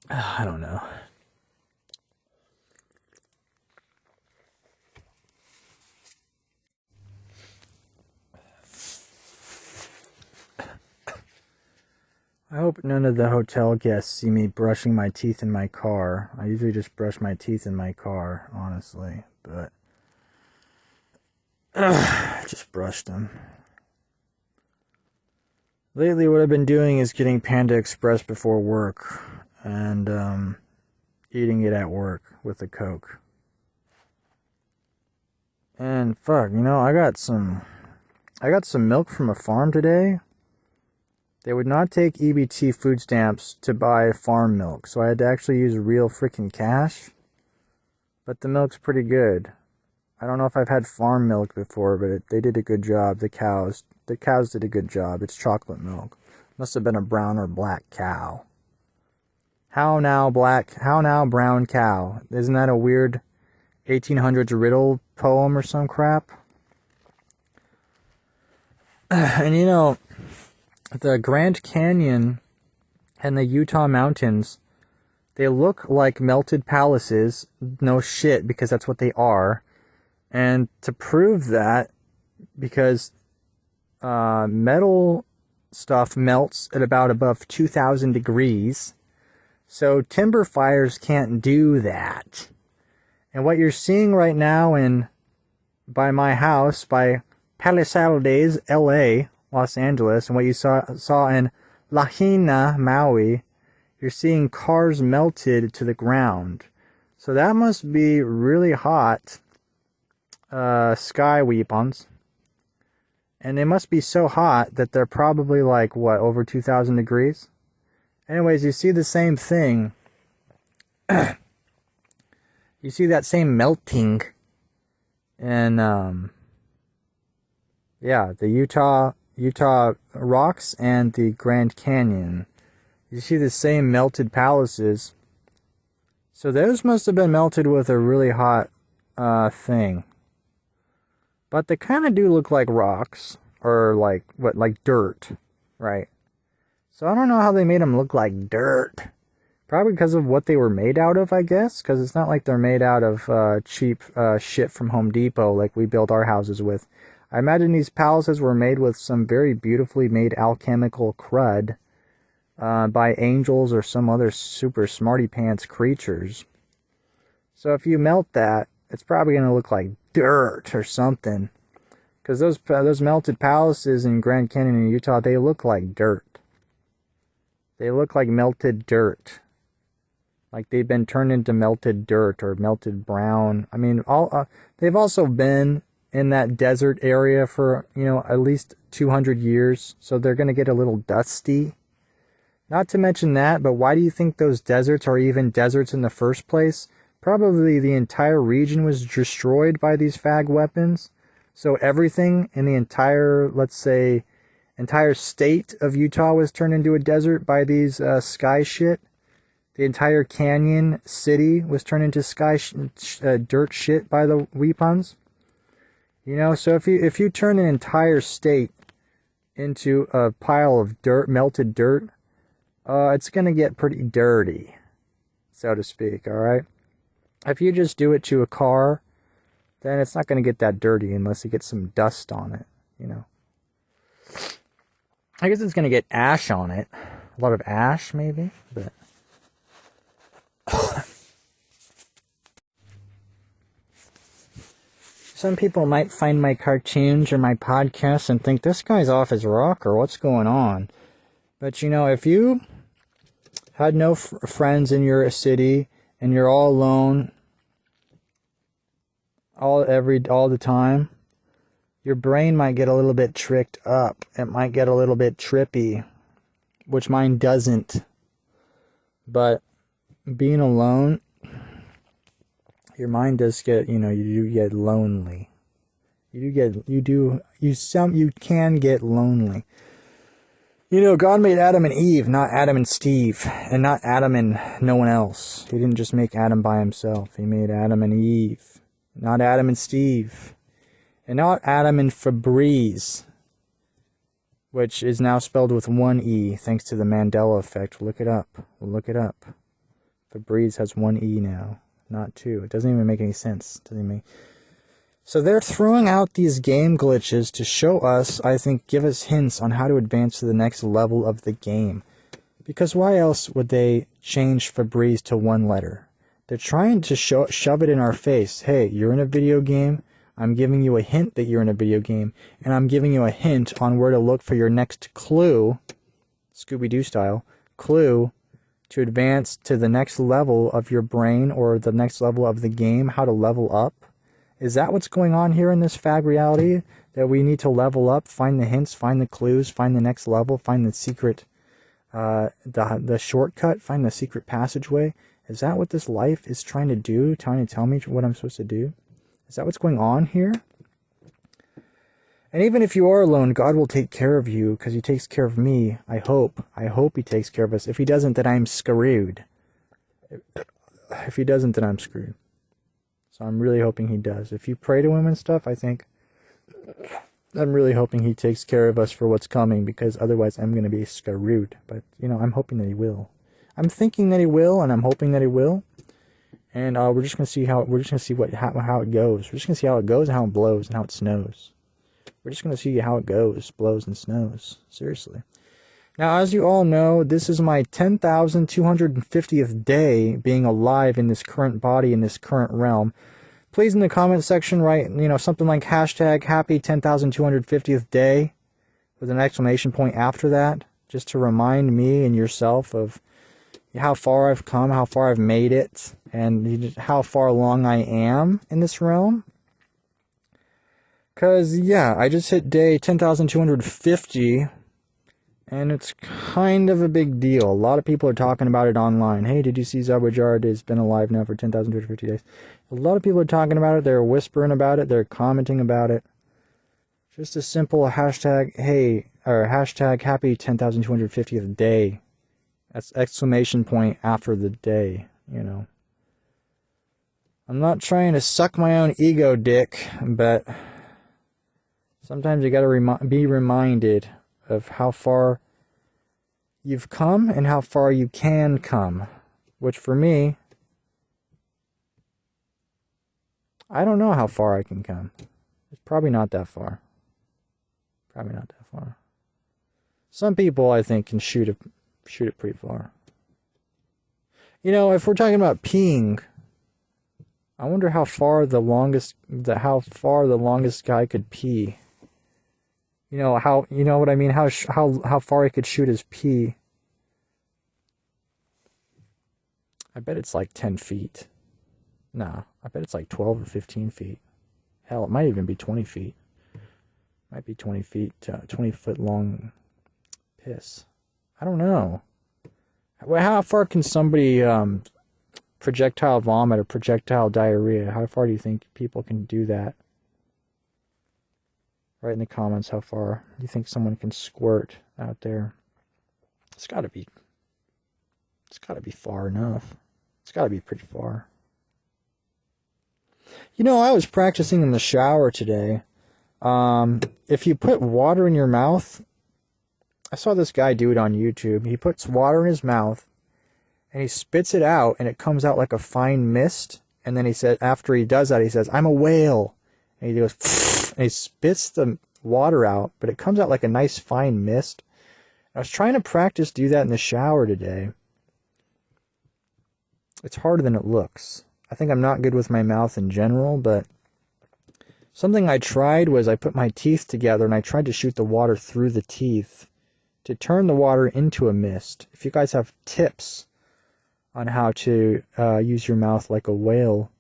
I don't know. I hope none of the hotel guests see me brushing my teeth in my car. I usually just brush my teeth in my car, honestly, but I just brushed them. Lately, what I've been doing is getting Panda Express before work and eating it at work with a Coke. And fuck, I got some milk from a farm today. They would not take EBT food stamps to buy farm milk, so I had to actually use real freaking cash. But the milk's pretty good. I don't know if I've had farm milk before, but they did a good job. The cows did a good job. It's chocolate milk. Must have been a brown or black cow. How now brown cow? Isn't that a weird 1800s riddle poem or some crap? And the Grand Canyon and the Utah mountains, they look like melted palaces. No shit, because that's what they are. And to prove that, because metal stuff melts at about above 2,000 degrees, so timber fires can't do that. And what you're seeing right now by my house, by Palisades, LA, Los Angeles, and what you saw in Lahaina, Maui, you're seeing cars melted to the ground. So that must be really hot sky weapons. And they must be so hot that they're probably like, over 2,000 degrees? Anyways, you see the same thing. You see that same melting in, the Utah rocks and the Grand Canyon. You see the same melted palaces. So those must have been melted with a really hot thing. But they kind of do look like rocks, or like dirt, right? So I don't know how they made them look like dirt. Probably because of what they were made out of, I guess. Because it's not like they're made out of cheap shit from Home Depot like we build our houses with. I imagine these palaces were made with some very beautifully made alchemical crud by angels or some other super smarty pants creatures. So if you melt that, it's probably going to look like dirt or something. Because those melted palaces in Grand Canyon in Utah, they look like dirt. They look like melted dirt. Like they've been turned into melted dirt or melted brown. I mean, they've also been in that desert area for, at least 200 years. So they're going to get a little dusty. Not to mention that, but why do you think those deserts are even deserts in the first place? Probably the entire region was destroyed by these fag weapons. So everything in the entire, let's say, entire state of Utah was turned into a desert by these sky shit. The entire canyon city was turned into dirt shit by the weapons. So if you turn an entire state into a pile of dirt, melted dirt, it's going to get pretty dirty, so to speak, all right? If you just do it to a car, then it's not going to get that dirty unless you get some dust on it, I guess it's going to get ash on it. A lot of ash, maybe, but... Some people might find my cartoons or my podcasts and think this guy's off his rocker. What's going on? But if you had no friends in your city and you're all alone all the time, your brain might get a little bit tricked up. It might get a little bit trippy, which mine doesn't. But being alone, your mind does get, you do get lonely. You can get lonely. God made Adam and Eve, not Adam and Steve, and not Adam and no one else. He didn't just make Adam by himself. He made Adam and Eve, not Adam and Steve, and not Adam and Febreze, which is now spelled with one E, thanks to the Mandela effect. Look it up. Febreze has one E now, not two. It doesn't even make any sense. So they're throwing out these game glitches to show us, I think, give us hints on how to advance to the next level of the game. Because why else would they change Febreze to one letter? They're trying to shove it in our face. Hey, you're in a video game. I'm giving you a hint that you're in a video game. And I'm giving you a hint on where to look for your next clue, Scooby-Doo style, clue to advance to the next level of your brain or the next level of the game, how to level up. Is that what's going on here in this fag reality? That we need to level up, find the hints, find the clues, find the next level, find the secret, the shortcut, find the secret passageway? Is that what this life is trying to do? Trying to tell me what I'm supposed to do? Is that what's going on here? And even if you are alone, God will take care of you because he takes care of me. I hope. I hope he takes care of us. If he doesn't, then I'm screwed. If he doesn't, then I'm screwed. So I'm really hoping he does. If you pray to him and stuff, I'm really hoping he takes care of us for what's coming, because otherwise I'm going to be screwed. But, I'm hoping that he will. I'm thinking that he will, and I'm hoping that he will. And we're just going to see how it goes. We're just going to see how it goes and how it blows and how it snows. We're just going to see how it goes, blows, and snows. Seriously. Now, as you all know, this is my 10,250th day being alive in this current body, in this current realm. Please, in the comment section, write, something like hashtag happy 10,250th day with an exclamation point after that, just to remind me and yourself of how far I've come, how far I've made it, and how far along I am in this realm. Because, yeah, I just hit day 10,250, and it's kind of a big deal. A lot of people are talking about it online. Hey, did you see Zabwajard has been alive now for 10,250 days? A lot of people are talking about it. They're whispering about it. They're commenting about it. Just a simple hashtag, hashtag happy 10,250th day. That's exclamation point after the day, I'm not trying to suck my own ego dick, but sometimes you gotta be reminded of how far you've come and how far you can come. Which for me, I don't know how far I can come. It's probably not that far. Probably not that far. Some people, I think, can shoot it pretty far. If we're talking about peeing, I wonder how far the longest guy could pee. You know what I mean? How far he could shoot his pee. I bet it's like 10 feet. Nah, I bet it's like 12 or 15 feet. Hell, it might even be 20 feet. Might be 20 feet, 20 foot long piss. I don't know. How far can somebody projectile vomit or projectile diarrhea? How far do you think people can do that? Write in the comments how far you think someone can squirt out there. It's got to be far enough. It's got to be pretty far. I was practicing in the shower today. If you put water in your mouth, I saw this guy do it on YouTube. He puts water in his mouth and he spits it out and it comes out like a fine mist. And then he said, after he does that, he says, "I'm a whale." And he goes, and he spits the water out, but it comes out like a nice fine mist. I was trying to practice do that in the shower today. It's harder than it looks. I think I'm not good with my mouth in general, but something I tried was I put my teeth together and I tried to shoot the water through the teeth to turn the water into a mist. If you guys have tips on how to use your mouth like a whale,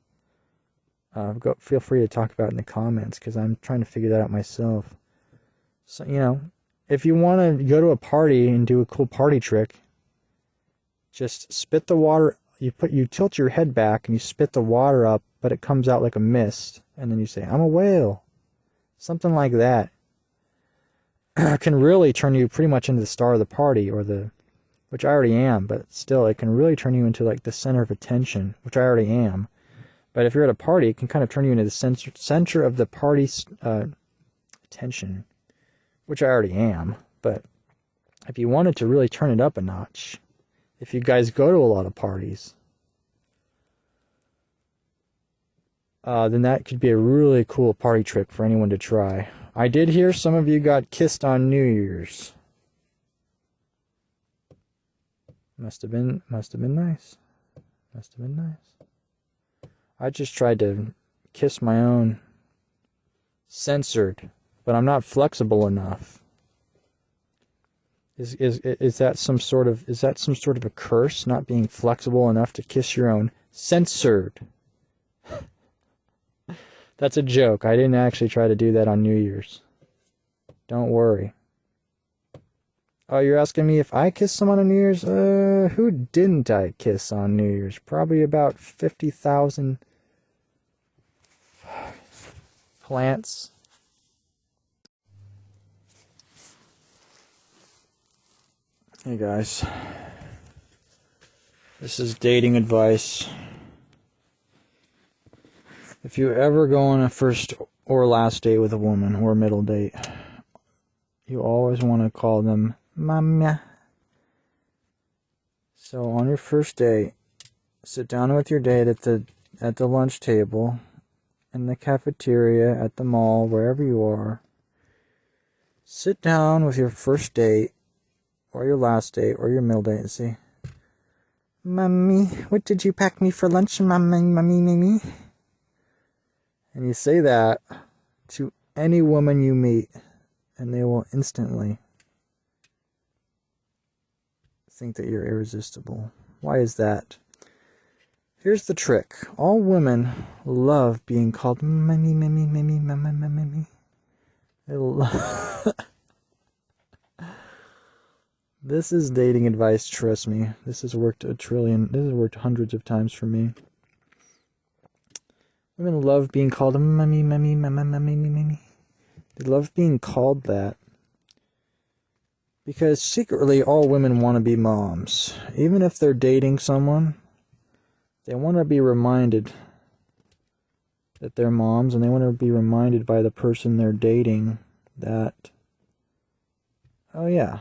feel free to talk about it in the comments, because I'm trying to figure that out myself. So, if you want to go to a party and do a cool party trick, just spit the water. You tilt your head back and you spit the water up, but it comes out like a mist, and then you say, "I'm a whale." Something like that can really turn you pretty much into the star of the party, which I already am, but still, it can really turn you into like the center of attention, which I already am. But if you're at a party, it can kind of turn you into the center of the party's attention, which I already am. But if you wanted to really turn it up a notch, if you guys go to a lot of parties, then that could be a really cool party trick for anyone to try. I did hear some of you got kissed on New Year's. Must have been nice. Must have been nice. I just tried to kiss my own censored, but I'm not flexible enough. Is that some sort of a curse, not being flexible enough to kiss your own censored? That's a joke. I didn't actually try to do that on New Year's. Don't worry. Oh, you're asking me if I kissed someone on New Year's? Who didn't I kiss on New Year's? Probably about 50,000 plants. Hey guys. This is dating advice. If you ever go on a first or last date with a woman, or middle date, you always want to call them Mama. So on your first date, sit down with your date at the lunch table, in the cafeteria, at the mall, wherever you are. Sit down with your first date, or your last date, or your middle date, and say, Mommy, what did you pack me for lunch, mommy? And you say that to any woman you meet, and they will instantly think that you're irresistible. Why is that? Here's the trick. All women love being called mommy. They love... This is dating advice, trust me. This has worked hundreds of times for me. Women love being called mommy. They love being called that. Because secretly, all women want to be moms. Even if they're dating someone, they want to be reminded that they're moms, and they want to be reminded by the person they're dating that, oh yeah,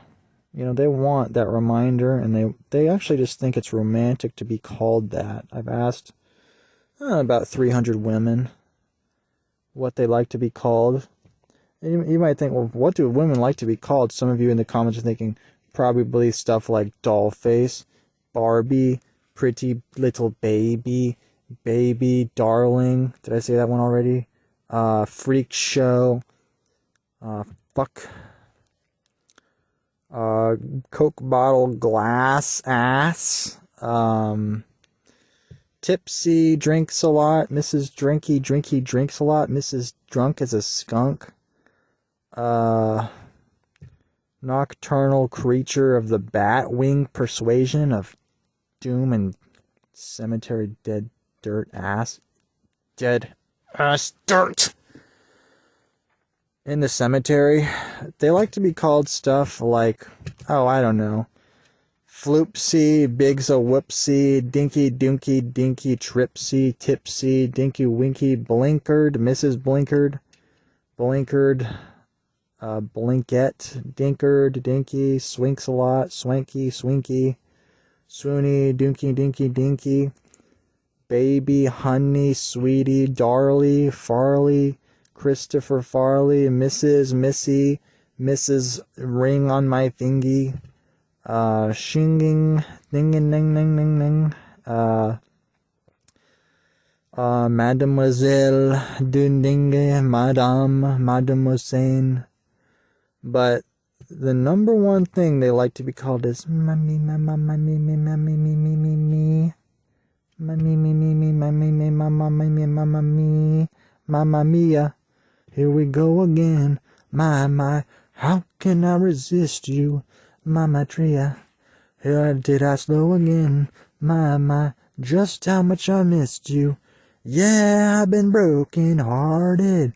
they want that reminder, and they actually just think it's romantic to be called that. I've asked about 300 women what they like to be called. And you might think, well, what do women like to be called? Some of you in the comments are thinking probably stuff like doll face, Barbie, pretty little baby, darling. Did I say that one already? Freak show, fuck. Coke bottle glass ass, tipsy drinks a lot, Mrs. Drinky drinks a lot, Mrs. Drunk is a skunk, nocturnal creature of the bat wing persuasion of doom and cemetery dead ass dirt. In the cemetery, they like to be called stuff like, oh, I don't know, floopsy, big's a whoopsie, dinky doonky, dinky tripsy, tipsy, dinky winky, blinkered, Mrs. Blinkered, blinkette, dinkered, dinky, swinks a lot, swanky, swinky, swoony, doonky, dinky, dinky, baby, honey, sweetie, darly, farley, Christopher Farley, Mrs. Missy, Mrs. Ring on my thingy, shinging, ding ding ding ding ding, Mademoiselle, dundinge, Mademoiselle. But the number one thing they like to be called is mommy, mamma, mommy, me, mommy, me, mommy, me, mamma, me, mamma mia. Here we go again, my, how can I resist you, Mama Tria? Here did I slow again, my, just how much I missed you. Yeah, I've been broken hearted,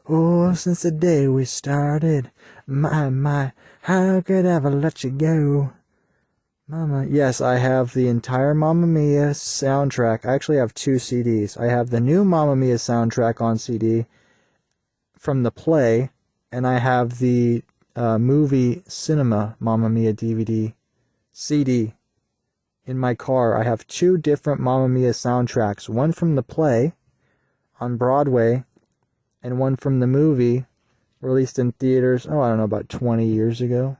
oh, since the day we started. My, how could I ever let you go? Mama, yes, I have the entire Mamma Mia soundtrack. I actually have 2 CDs. I have the new Mamma Mia soundtrack on CD, from the play, and I have the movie cinema Mamma Mia DVD CD in my car. I have 2 different Mamma Mia soundtracks, one from the play on Broadway and one from the movie released in theaters, I don't know, about 20 years ago.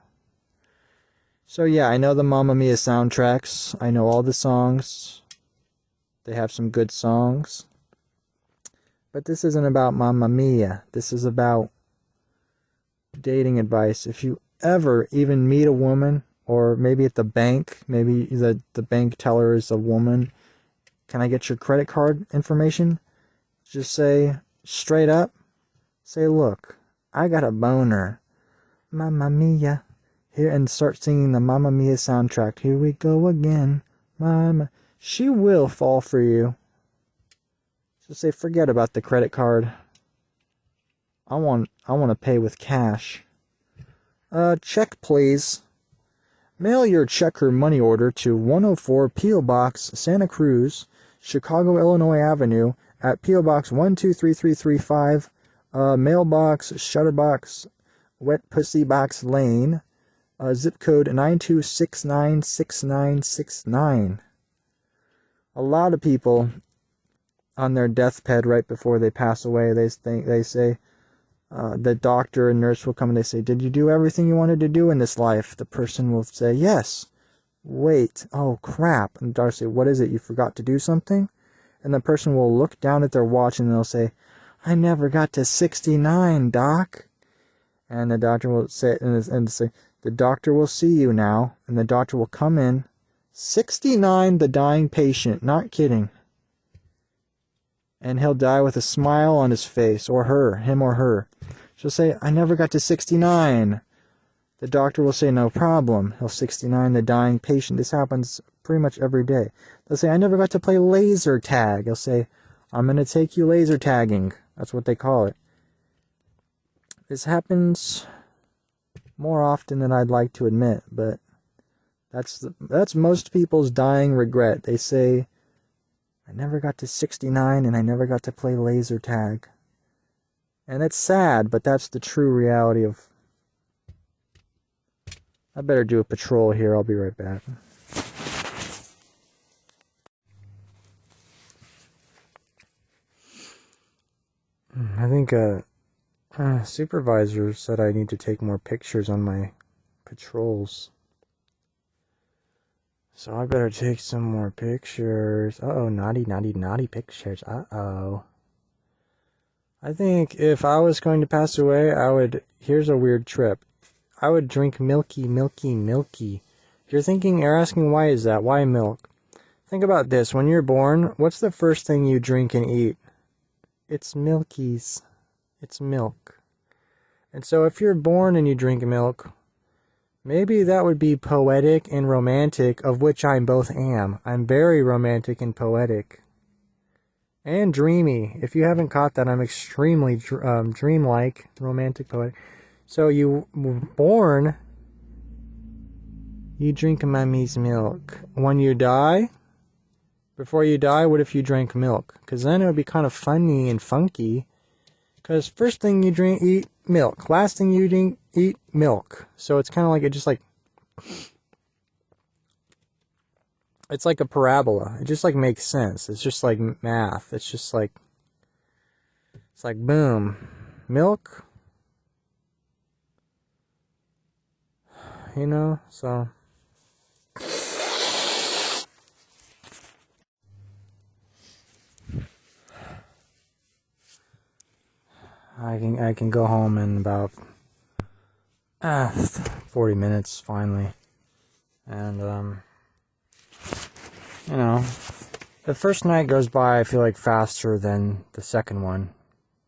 So yeah, I know the Mamma Mia soundtracks. I know all the songs. They have some good songs. But this isn't about Mamma Mia. This is about dating advice. If you ever even meet a woman, or maybe at the bank, maybe the bank teller is a woman, can I get your credit card information? Just say, straight up, say, look, I got a boner. Mamma Mia. Here, and start singing the Mamma Mia soundtrack. Here we go again. Mama. She will fall for you. Just say, forget about the credit card. I want to pay with cash. Check, please. Mail your check or money order to 104 P.O. Box, Santa Cruz, Chicago, Illinois Avenue, at P.O. Box 123335, mailbox, shutterbox, Wet Pussy Box Lane, zip code 92696969. A lot of people on their deathbed right before they pass away, they say, the doctor and nurse will come and they say, did you do everything you wanted to do in this life? The person will say, yes. Wait, oh crap. And the doctor will say, what is it? You forgot to do something? And the person will look down at their watch and they'll say, I never got to 69, doc. And the doctor will say, and say, the doctor will see you now. And the doctor will come in. 69, the dying patient. Not kidding. And he'll die with a smile on his face, or her, him or her. She'll say, I never got to 69. The doctor will say, no problem. He'll 69 the dying patient. This happens pretty much every day. They'll say, I never got to play laser tag. He'll say, I'm going to take you laser tagging. That's what they call it. This happens more often than I'd like to admit, but that's most people's dying regret. They say, I never got to 69 and I never got to play laser tag. And it's sad, but that's the true reality of... I better do a patrol here. I'll be right back. I think supervisor said I need to take more pictures on my patrols. So I better take some more pictures. Uh-oh, naughty pictures. Uh-oh. I think if I was going to pass away, here's a weird trip. I would drink milky. You're asking why is that? Why milk? Think about this. When you're born, what's the first thing you drink and eat? It's milkies. It's milk. And so if you're born and you drink milk, maybe that would be poetic and romantic, of which I both am. I'm very romantic and poetic. And dreamy. If you haven't caught that, I'm extremely dreamlike, romantic, poetic. So you were born, you drink mommy's milk. When you die, before you die, what if you drank milk? Because then it would be kind of funny and funky. Because first thing you eat milk. Last thing you eat milk. So it's kind of like it's like a parabola. It just like makes sense. It's just like math. It's just like, it's like boom, milk. You know, so I can go home in about 40 minutes finally. And you know, the first night goes by, I feel like, faster than the second one.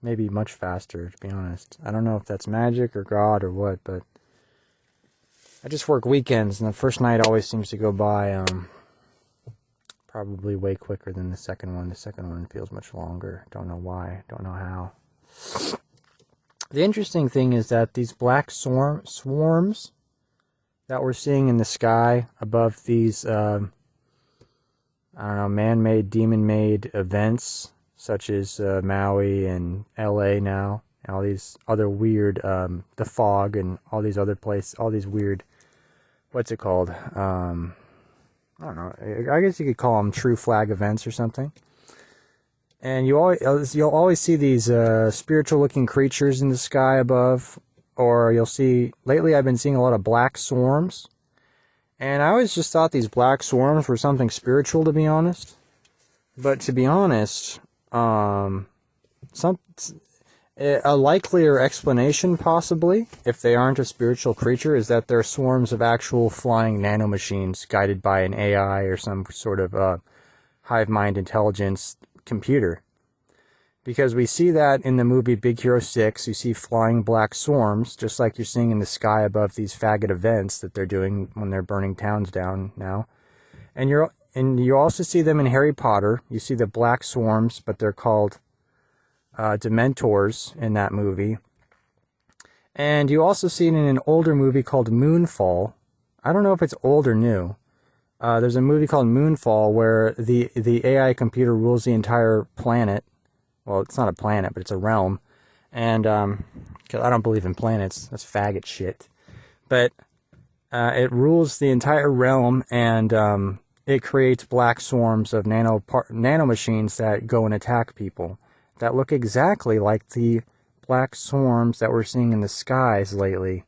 Maybe much faster, to be honest. I don't know if that's magic or God or what, but I just work weekends, and the first night always seems to go by probably way quicker than the second one. The second one feels much longer. Don't know why. Don't know how. The interesting thing is that these black swarms that we're seeing in the sky above these, I don't know, man-made, demon-made events, such as Maui and LA now, and all these other weird, the fog and all these other places, all these weird, what's it called? I don't know, I guess you could call them true flag events or something. And you'll always see these spiritual-looking creatures in the sky above, or you'll see, lately I've been seeing a lot of black swarms, And I always just thought these black swarms were something spiritual, to be honest. But to be honest, a likelier explanation, possibly, if they aren't a spiritual creature, is that they're swarms of actual flying nanomachines guided by an AI or some sort of hive mind intelligence computer. Because we see that in the movie Big Hero 6, you see flying black swarms, just like you're seeing in the sky above these faggot events that they're doing when they're burning towns down now. And you also see them in Harry Potter. You see the black swarms, but they're called Dementors in that movie. And you also see it in an older movie called Moonfall. I don't know if it's old or new. There's a movie called Moonfall where the AI computer rules the entire planet. Well, it's not a planet, but it's a realm. And, cause I don't believe in planets. That's faggot shit. But, it rules the entire realm, and, it creates black swarms of nanomachines that go and attack people. That look exactly like the black swarms that we're seeing in the skies lately.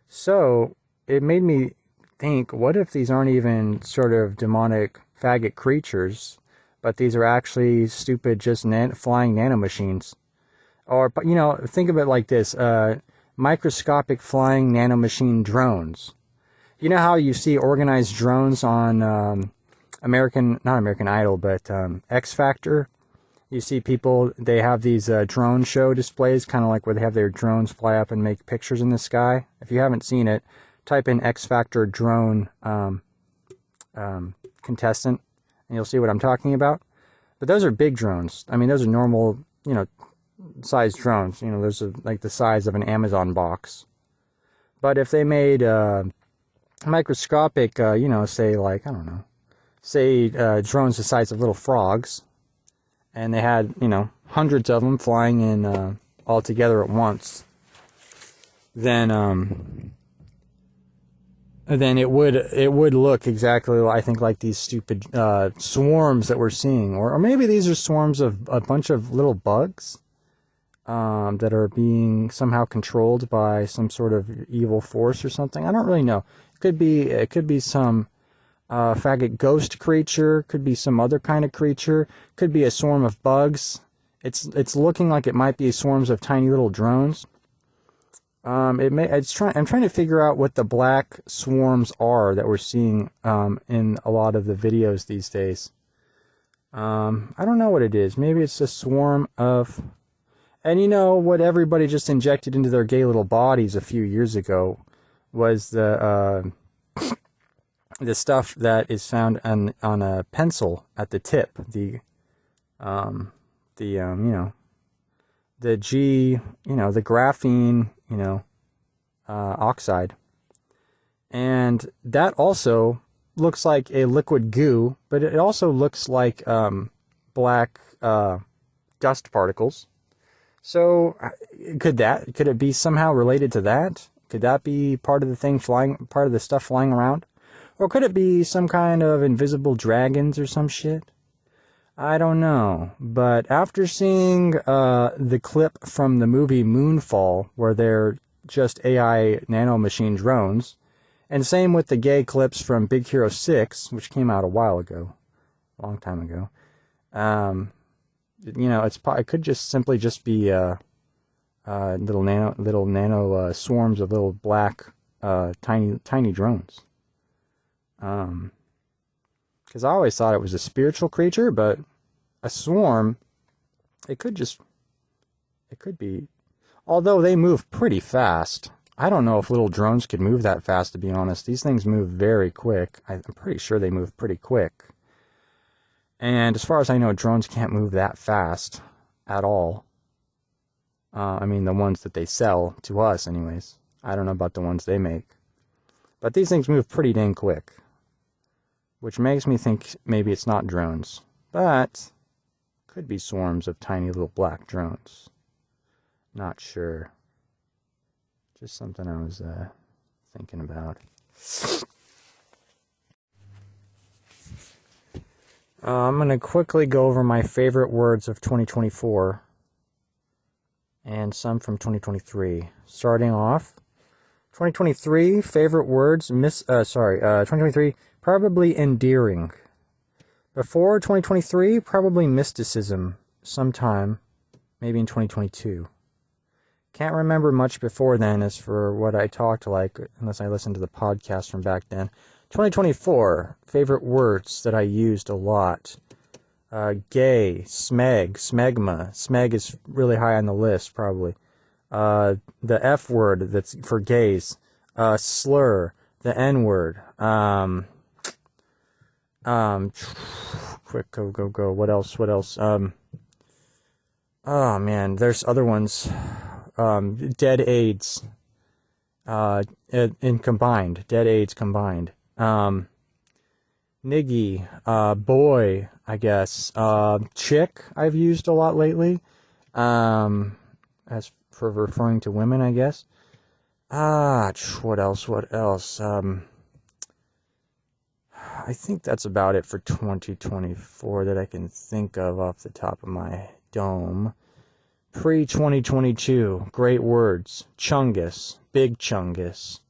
So, it made me think, what if these aren't even sort of demonic faggot creatures, but these are actually stupid, just flying nanomachines? Or, think of it like this, microscopic flying nanomachine drones. You know how you see organized drones on not American Idol, but X Factor? You see people, they have these drone show displays, kind of like where they have their drones fly up and make pictures in the sky. If you haven't seen it, type in X Factor drone contestant, and you'll see what I'm talking about. But those are big drones. I mean, those are normal, sized drones. Those are like the size of an Amazon box. But if they made microscopic, say like, I don't know, drones the size of little frogs, and they had, hundreds of them flying in all together at once, then it would look exactly, I think, like these stupid swarms that we're seeing, or maybe these are swarms of a bunch of little bugs that are being somehow controlled by some sort of evil force or something. I don't really know. It could be some faggot ghost creature, could be some other kind of creature, could be a swarm of bugs. It's looking like it might be swarms of tiny little drones. I'm trying to figure out what the black swarms are that we're seeing in a lot of the videos these days. I don't know what it is. Maybe it's a swarm of, and what everybody just injected into their gay little bodies a few years ago was the stuff that is found on a pencil at the tip, the graphene, oxide. And that also looks like a liquid goo, but it also looks like black dust particles. So could it be somehow related to that? Could that be part of the stuff flying around? Or could it be some kind of invisible dragons or some shit? I don't know. But after seeing the clip from the movie Moonfall, where they're just AI nanomachine drones, and same with the gay clips from Big Hero 6, which came out a while ago, a long time ago, it could just simply just be little nano swarms of little black tiny drones. Because I always thought it was a spiritual creature, but a swarm, it could be. Although they move pretty fast. I don't know if little drones could move that fast, to be honest. These things move very quick. I'm pretty sure they move pretty quick. And as far as I know, drones can't move that fast at all. I mean, the ones that they sell to us, anyways. I don't know about the ones they make. But these things move pretty dang quick. Which makes me think maybe it's not drones. But could be swarms of tiny little black drones. Not sure. Just something I was thinking about. I'm going to quickly go over my favorite words of 2024 and some from 2023. Starting off, 2023 favorite words. 2023 probably endearing. Before 2023, probably mysticism. Sometime, maybe in 2022. Can't remember much before then as for what I talked like, unless I listened to the podcast from back then. 2024 favorite words that I used a lot. Gay, smeg, smegma. Smeg is really high on the list, probably. The F word that's for gays. Slur. The N word. Quick, go. What else? Oh man, there's other ones. Dead AIDS. In combined. Dead AIDS combined. Niggy. Boy, I guess. Chick, I've used a lot lately. As for referring to women, I guess. What else? I think that's about it for 2024 that I can think of off the top of my dome. Pre-2022, great words. Chungus, big Chungus.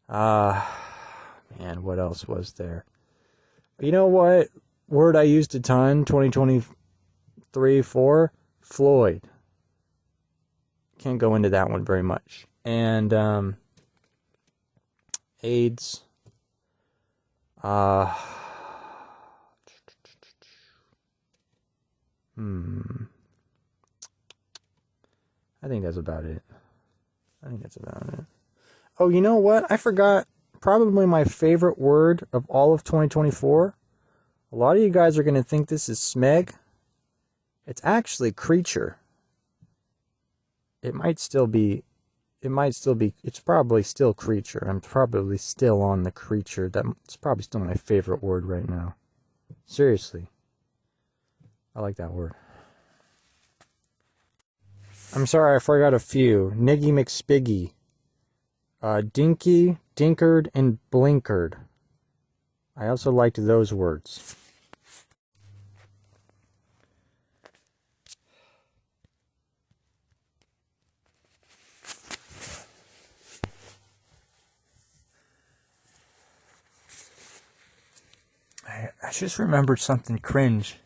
Man, what else was there? You know what word I used a ton, 2023, 4? Floyd. Can't go into that one very much. And, AIDS. I think that's about it. Oh, you know what? I forgot probably my favorite word of all of 2024. A lot of you guys are going to think this is smeg. It's actually creature. It's probably still creature. I'm probably still on the creature. That's probably still my favorite word right now. Seriously. I like that word. I'm sorry, I forgot a few. Niggy McSpiggy. Dinky, dinkered, and blinkered. I also liked those words. I just remembered something cringe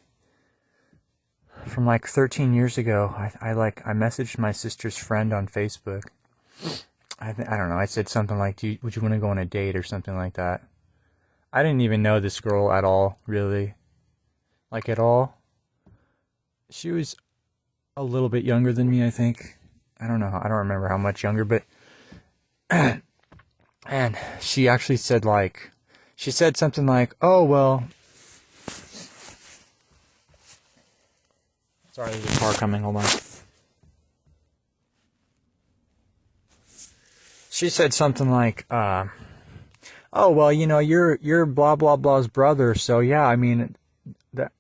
from like 13 years ago. I messaged my sister's friend on Facebook. I don't know. I said something like, would you want to go on a date or something like that? I didn't even know this girl at all, really. Like, at all. She was a little bit younger than me, I think. I don't know. I don't remember how much younger, but... and she actually said, she said something like, oh, well... Sorry, there's a car coming. Hold on. She said something like, oh, well, you're blah, blah, blah's brother, so yeah, I mean, that,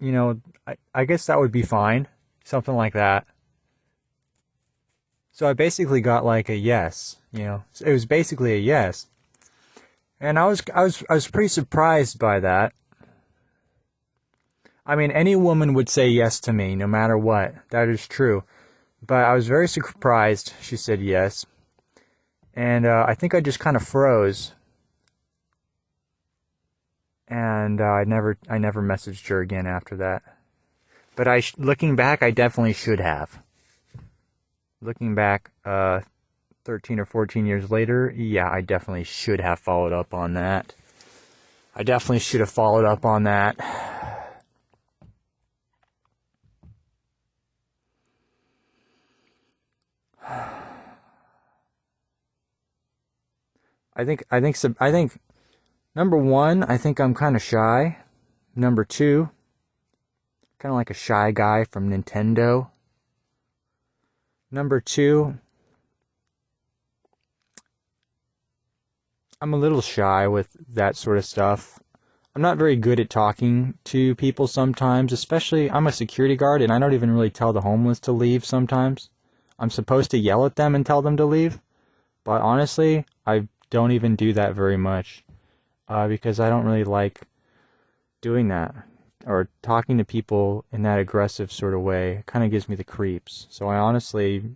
I guess that would be fine. Something like that. So I basically got like a yes, It was basically a yes. And I was pretty surprised by that. I mean, any woman would say yes to me, no matter what. That is true. But I was very surprised she said yes. And I think I just kind of froze. And I never messaged her again after that. But looking back, I definitely should have. Looking back 13 or 14 years later, yeah, I definitely should have followed up on that. I think number one, I think I'm kind of shy. Number two, kind of like a shy guy from Nintendo. Number two, I'm a little shy with that sort of stuff. I'm not very good at talking to people sometimes, especially I'm a security guard and I don't even really tell the homeless to leave sometimes. I'm supposed to yell at them and tell them to leave, but honestly, I don't even do that very much because I don't really like doing that or talking to people in that aggressive sort of way. It kind of gives me the creeps. So I honestly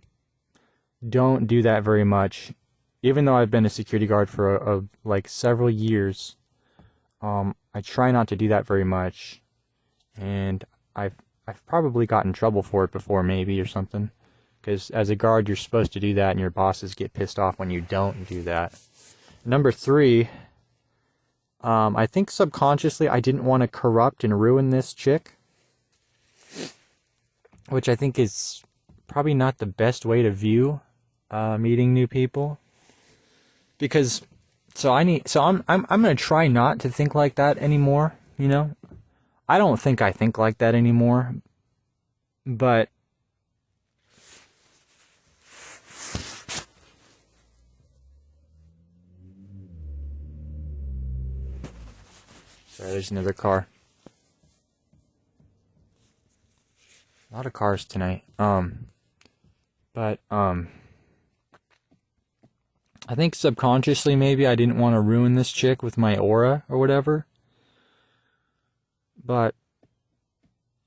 don't do that very much even though I've been a security guard for like several years, I try not to do that very much, and I've probably gotten in trouble for it before, maybe, or something. Because as a guard, you're supposed to do that, and your bosses get pissed off when you don't do that. Number 3, I think subconsciously I didn't want to corrupt and ruin this chick, which I think is probably not the best way to view meeting new people. Because I'm gonna try not to think like that anymore. You know, I don't think I think like that anymore, but sorry, there's another car. A lot of cars tonight. But I think subconsciously maybe I didn't want to ruin this chick with my aura or whatever. But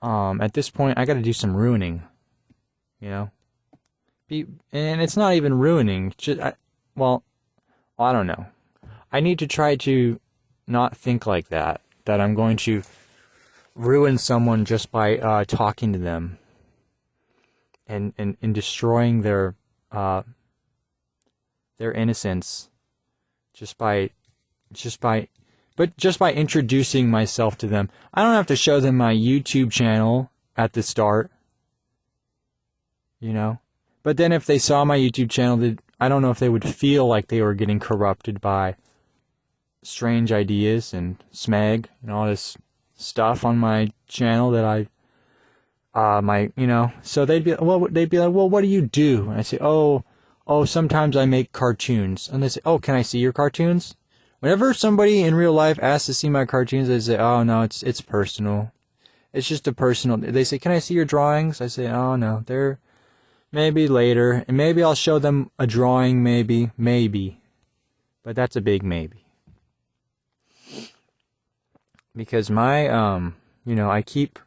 at this point I got to do some ruining, you know. And it's not even ruining. I don't know. I need to try to not think like that. That I'm going to ruin someone just by talking to them and destroying their innocence just by introducing myself to them. I don't have to show them my YouTube channel at the start, you know. But then if they saw my YouTube channel, I don't know if they would feel like they were getting corrupted by strange ideas and smeg and all this stuff on my channel that so they'd be like, well, what do you do? And I say, oh, sometimes I make cartoons. And they say, oh, can I see your cartoons? Whenever somebody in real life asks to see my cartoons, I say, oh, no, it's personal. It's just a personal. They say, can I see your drawings? I say, oh, no, they're maybe later. And maybe I'll show them a drawing, maybe. But that's a big maybe. Because my, I keep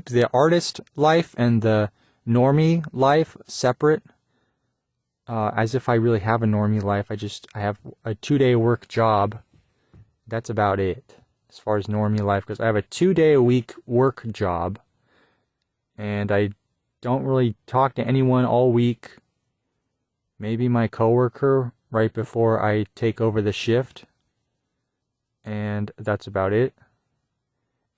the artist life and the normie life separate, as if I really have a normie life. I have a 2-day work job. That's about it, as far as normie life, because I have a 2-day-a-week work job, and I don't really talk to anyone all week. Maybe my coworker right before I take over the shift, and that's about it.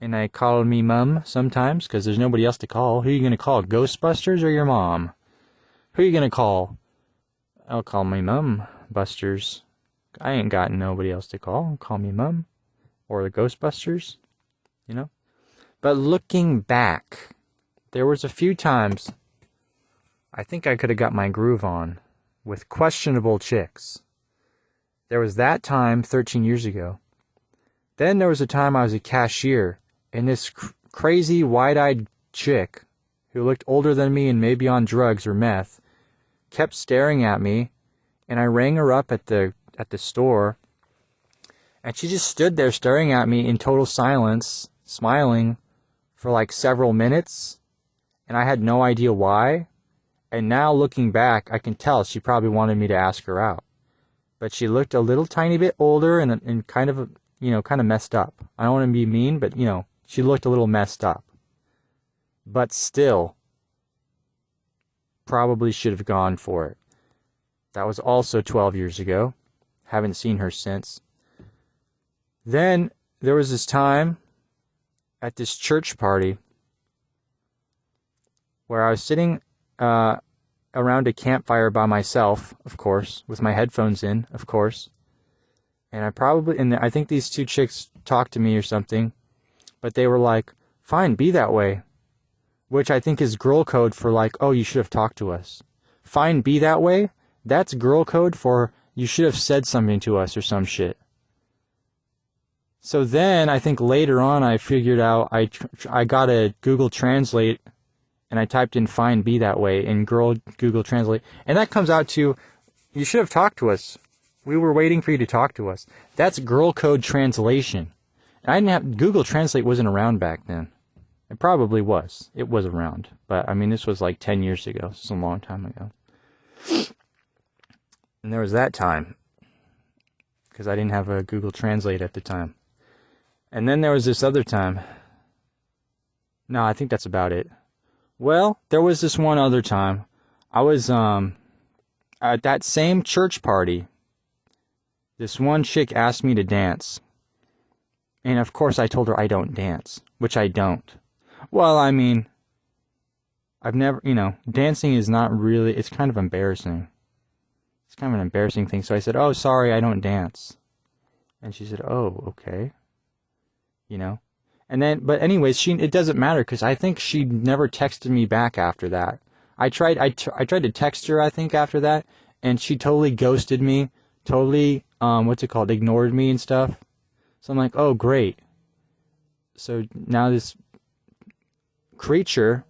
And I call me mum sometimes, because there's nobody else to call. Who are you going to call, Ghostbusters or your mom? Who are you going to call? I'll call my mum, Busters. I ain't got nobody else to call. Call me mum, or the Ghostbusters, you know? But looking back, there was a few times I think I could have got my groove on with questionable chicks. There was that time 13 years ago. Then there was a time I was a cashier, and this crazy wide-eyed chick who looked older than me and maybe on drugs or meth kept staring at me, and I rang her up at the store, and she just stood there staring at me in total silence, smiling for like several minutes, and I had no idea why. And now looking back, I can tell she probably wanted me to ask her out. But she looked a little tiny bit older and kind of messed up. I don't want to be mean, but, she looked a little messed up. But still, probably should have gone for it. That was also 12 years ago. Haven't seen her since. Then there was this time at this church party where I was sitting around a campfire by myself, of course, with my headphones in, of course. And I think these two chicks talked to me or something, but they were like, fine, be that way. Which I think is girl code for like, oh, you should have talked to us. Fine, be that way? That's girl code for you should have said something to us or some shit. So then I think later on I figured out I got a Google Translate, and I typed in fine, be that way in Google Translate. And that comes out to, you should have talked to us. We were waiting for you to talk to us. That's girl code translation. And Google Translate wasn't around back then. It probably was. It was around. But, I mean, this was like 10 years ago. This is a long time ago. And there was that time. Because I didn't have a Google Translate at the time. And then there was this other time. No, I think that's about it. Well, there was this one other time. I was, at that same church party. This one chick asked me to dance. And of course I told her I don't dance. Which I don't. Well, I mean, I've never, dancing is not really, it's kind of embarrassing. It's kind of an embarrassing thing. So I said, oh, sorry, I don't dance. And she said, oh, okay. And then, but anyways, it doesn't matter because I think she never texted me back after that. I tried to text her, I think, after that. And she totally ghosted me. Totally, ignored me and stuff. So I'm like, oh, great. So now this creature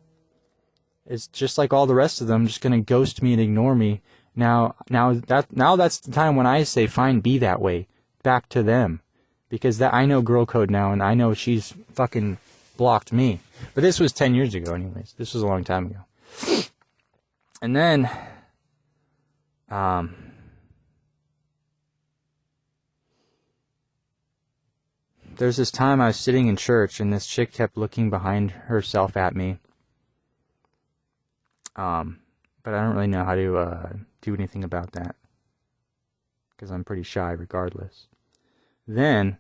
is just like all the rest of them, just gonna ghost me and ignore me. Now that's the time when I say, fine, be that way. Back to them. Because I know girl code now, and I know she's fucking blocked me. But this was 10 years ago anyways. This was a long time ago. And then, there's this time I was sitting in church, and this chick kept looking behind herself at me. But I don't really know how to do anything about that. Because I'm pretty shy regardless. Then,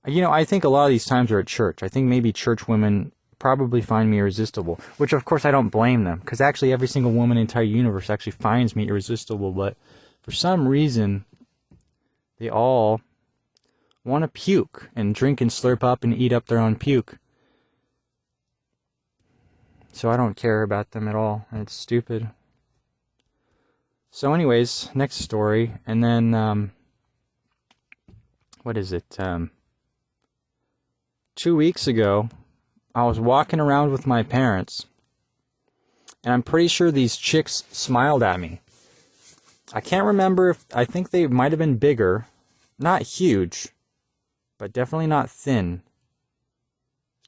I think a lot of these times are at church. I think maybe church women probably find me irresistible. Which, of course, I don't blame them. Because actually every single woman in the entire universe actually finds me irresistible. But for some reason, they all want to puke and drink and slurp up and eat up their own puke. So I don't care about them at all. And it's stupid. So anyways, next story. And then, what is it? 2 weeks ago, I was walking around with my parents. And I'm pretty sure these chicks smiled at me. I can't remember I think they might have been bigger. Not huge. But definitely not thin.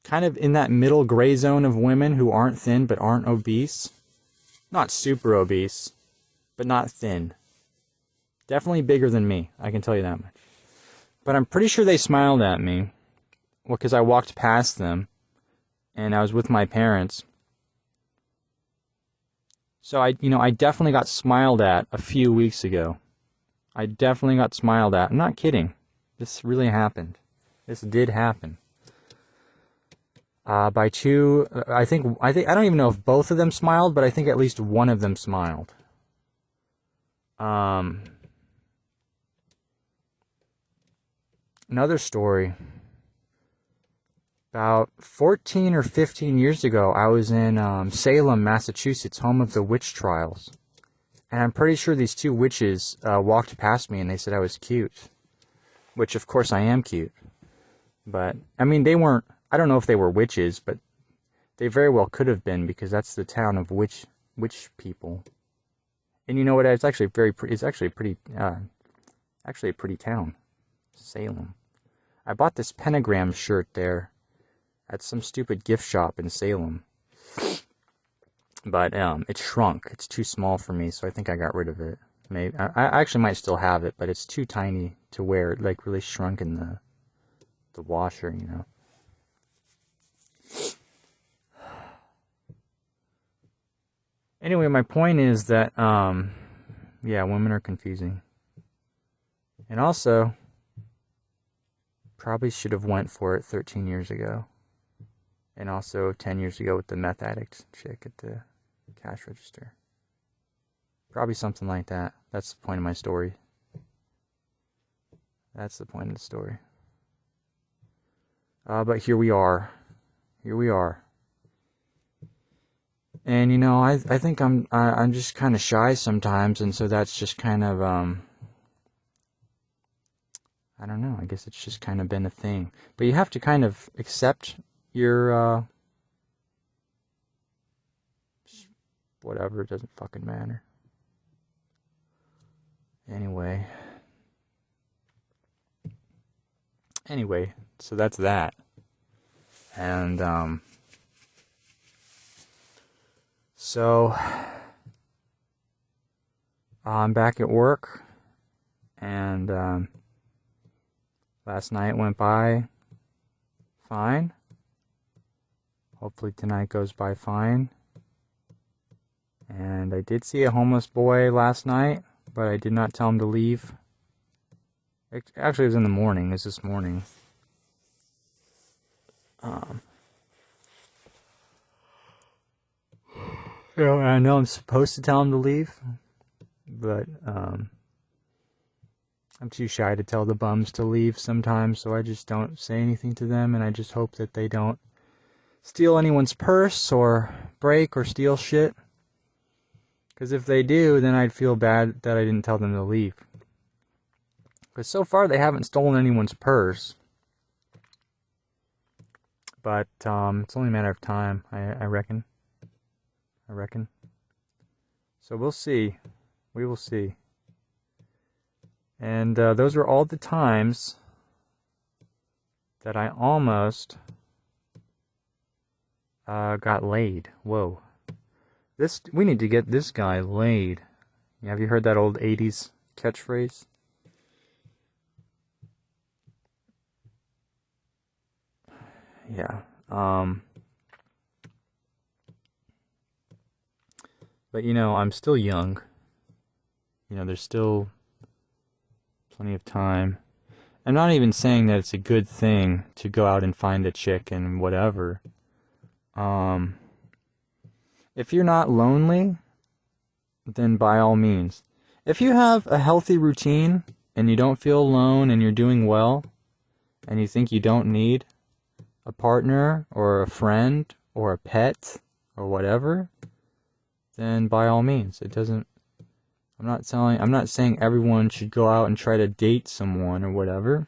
Kind of in that middle gray zone of women who aren't thin but aren't obese. Not super obese, but not thin. Definitely bigger than me, I can tell you that much. But I'm pretty sure they smiled at me. Well, because I walked past them, and I was with my parents. So I definitely got smiled at a few weeks ago. I definitely got smiled at. I'm not kidding. This really happened. This did happen. By two, I think, I don't even know if both of them smiled, but I think at least one of them smiled. Another story. About 14 or 15 years ago, I was in Salem, Massachusetts, home of the witch trials. And I'm pretty sure these two witches walked past me and they said I was cute. Which, of course, I am cute. But, I mean, they weren't, I don't know if they were witches, but they very well could have been, because that's the town of witch people. And you know what, it's actually a pretty town. Salem. I bought this pentagram shirt there at some stupid gift shop in Salem. But it shrunk. It's too small for me, so I think I got rid of it. Maybe I actually might still have it, but it's too tiny to wear. It like really shrunk in the washer, Anyway, my point is that women are confusing. And also, probably should have went for it 13 years ago. And also 10 years ago with the meth addict chick at the cash register. Probably something like that. That's the point of my story. That's the point of the story. But here we are. Here we are. And I think I'm just kind of shy sometimes, and so that's just kind of I don't know. I guess it's just kind of been a thing. But you have to kind of accept your whatever. It doesn't fucking matter. Anyway, so that's that. And So, I'm back at work, and last night went by fine. Hopefully tonight goes by fine. And I did see a homeless boy last night, but I did not tell him to leave. Actually, it was in the morning. It's this morning. I know I'm supposed to tell him to leave, but I'm too shy to tell the bums to leave sometimes, so I just don't say anything to them, and I just hope that they don't steal anyone's purse or break or steal shit. Because if they do, then I'd feel bad that I didn't tell them to leave. Because so far they haven't stolen anyone's purse. But it's only a matter of time, I reckon. So we'll see. We will see. And those were all the times that I almost got laid. Whoa. We need to get this guy laid. Have you heard that old 80s catchphrase? Yeah. But I'm still young. There's still plenty of time. I'm not even saying that it's a good thing to go out and find a chick and whatever. If you're not lonely, then by all means. If you have a healthy routine and you don't feel alone and you're doing well and you think you don't need a partner or a friend or a pet or whatever, then by all means. I'm not saying everyone should go out and try to date someone or whatever.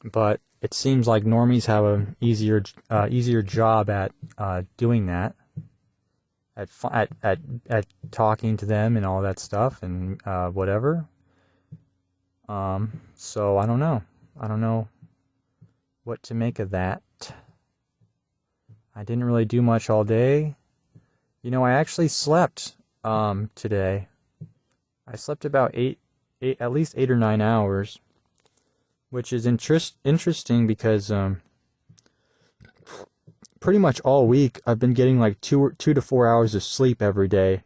But it seems like normies have an easier job at doing that, at talking to them and all that stuff and whatever. So I don't know what to make of that. I didn't really do much all day. I actually slept today. I slept about at least 8 or 9 hours. Which is interesting because pretty much all week I've been getting like 2 to 4 hours of sleep every day.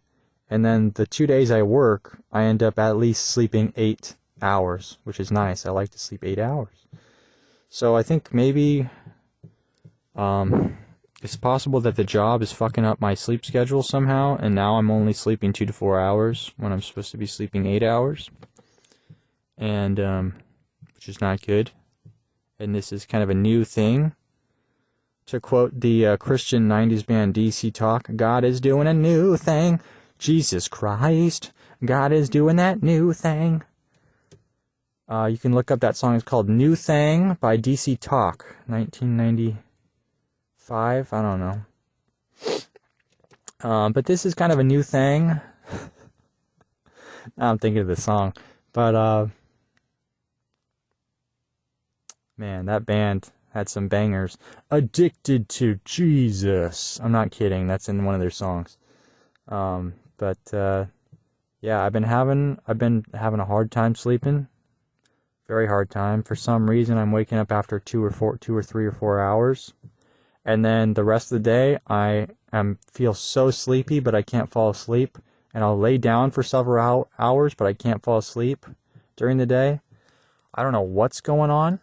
And then the 2 days I work, I end up at least sleeping 8 hours, which is nice. I like to sleep 8 hours. So I think maybe it's possible that the job is fucking up my sleep schedule somehow, and now I'm only sleeping 2 to 4 hours when I'm supposed to be sleeping 8 hours. And which is not good. And this is kind of a new thing. To quote the Christian 90s band DC Talk, God is doing a new thing. Jesus Christ, God is doing that new thing. You can look up that song. It's called New Thing by DC Talk, 1995. I don't know. But this is kind of a new thing. Now I'm thinking of the song. But, man, that band had some bangers. Addicted to Jesus. I'm not kidding. That's in one of their songs. Yeah, I've been having a hard time sleeping. Very hard time. For some reason, I'm waking up after 2 or 3 or 4 hours. And then the rest of the day, I feel so sleepy, but I can't fall asleep. And I'll lay down for several hours, but I can't fall asleep during the day. I don't know what's going on.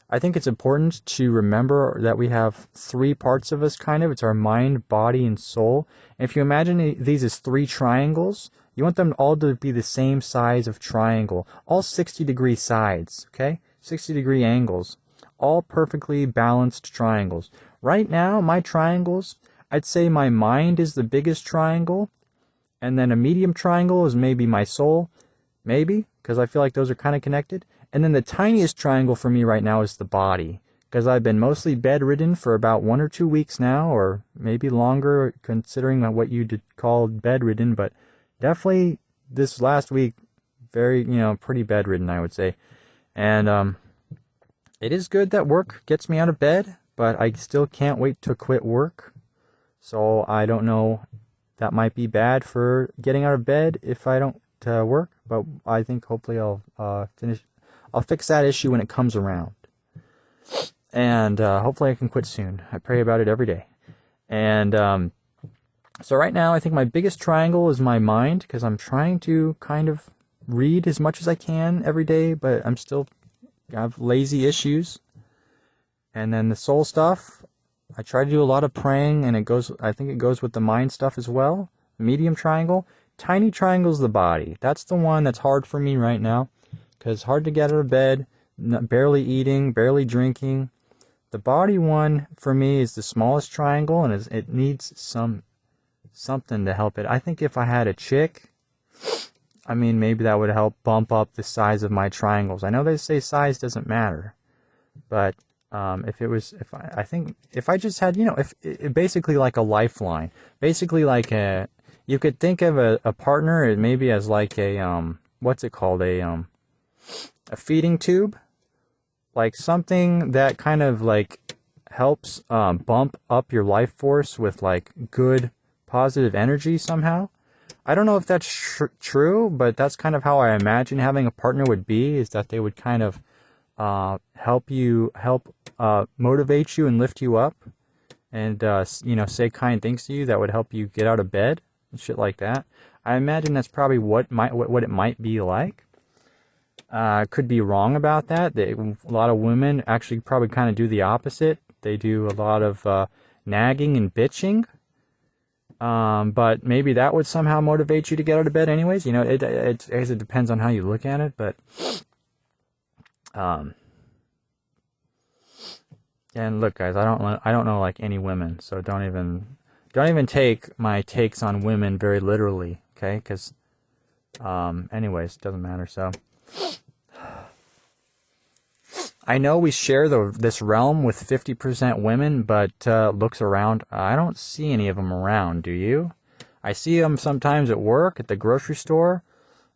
I think it's important to remember that we have 3 parts of us, kind of. It's our mind, body, and soul. And if you imagine these as 3 triangles, you want them all to be the same size of triangle. All 60-degree sides, okay? 60-degree angles. All perfectly balanced triangles. Right now, my triangles, I'd say my mind is the biggest triangle. And then a medium triangle is maybe my soul. Maybe, because I feel like those are kind of connected. And then the tiniest triangle for me right now is the body, because I've been mostly bedridden for about 1 or 2 weeks now, or maybe longer, considering what you'd call bedridden, but definitely this last week, very, pretty bedridden, I would say. And it is good that work gets me out of bed, but I still can't wait to quit work. So I don't know, that might be bad for getting out of bed if I don't work, but I think hopefully I'll fix that issue when it comes around. And hopefully I can quit soon. I pray about it every day. And so right now I think my biggest triangle is my mind, because I'm trying to kind of read as much as I can every day, but I'm still have lazy issues. And then the soul stuff, I try to do a lot of praying, and I think it goes with the mind stuff as well. Medium triangle. Tiny triangle is the body. That's the one that's hard for me right now, because it's hard to get out of bed, barely eating, barely drinking. The body one for me is the smallest triangle, and it needs something to help it. I think if I had a chick, I mean, maybe that would help bump up the size of my triangles. I know they say size doesn't matter, but if I just had, basically like a lifeline, basically like you could think of a partner maybe as like what's it called, a feeding tube, like something that kind of like helps bump up your life force with like good positive energy somehow. I don't know if that's true, but that's kind of how I imagine having a partner would be, is that they would kind of help motivate you and lift you up, and say kind things to you that would help you get out of bed and shit like that. I imagine that's probably what it might be like. Could be wrong about that. A lot of women actually probably kind of do the opposite. They do a lot of nagging and bitching. But maybe that would somehow motivate you to get out of bed anyways. It depends on how you look at it, but and look, guys, I don't know like any women, so don't even take my takes on women very literally, okay? Because anyways, it doesn't matter. So I know we share this realm with 50% women, but looks around, I don't see any of them around, do you? I see them sometimes at work, at the grocery store,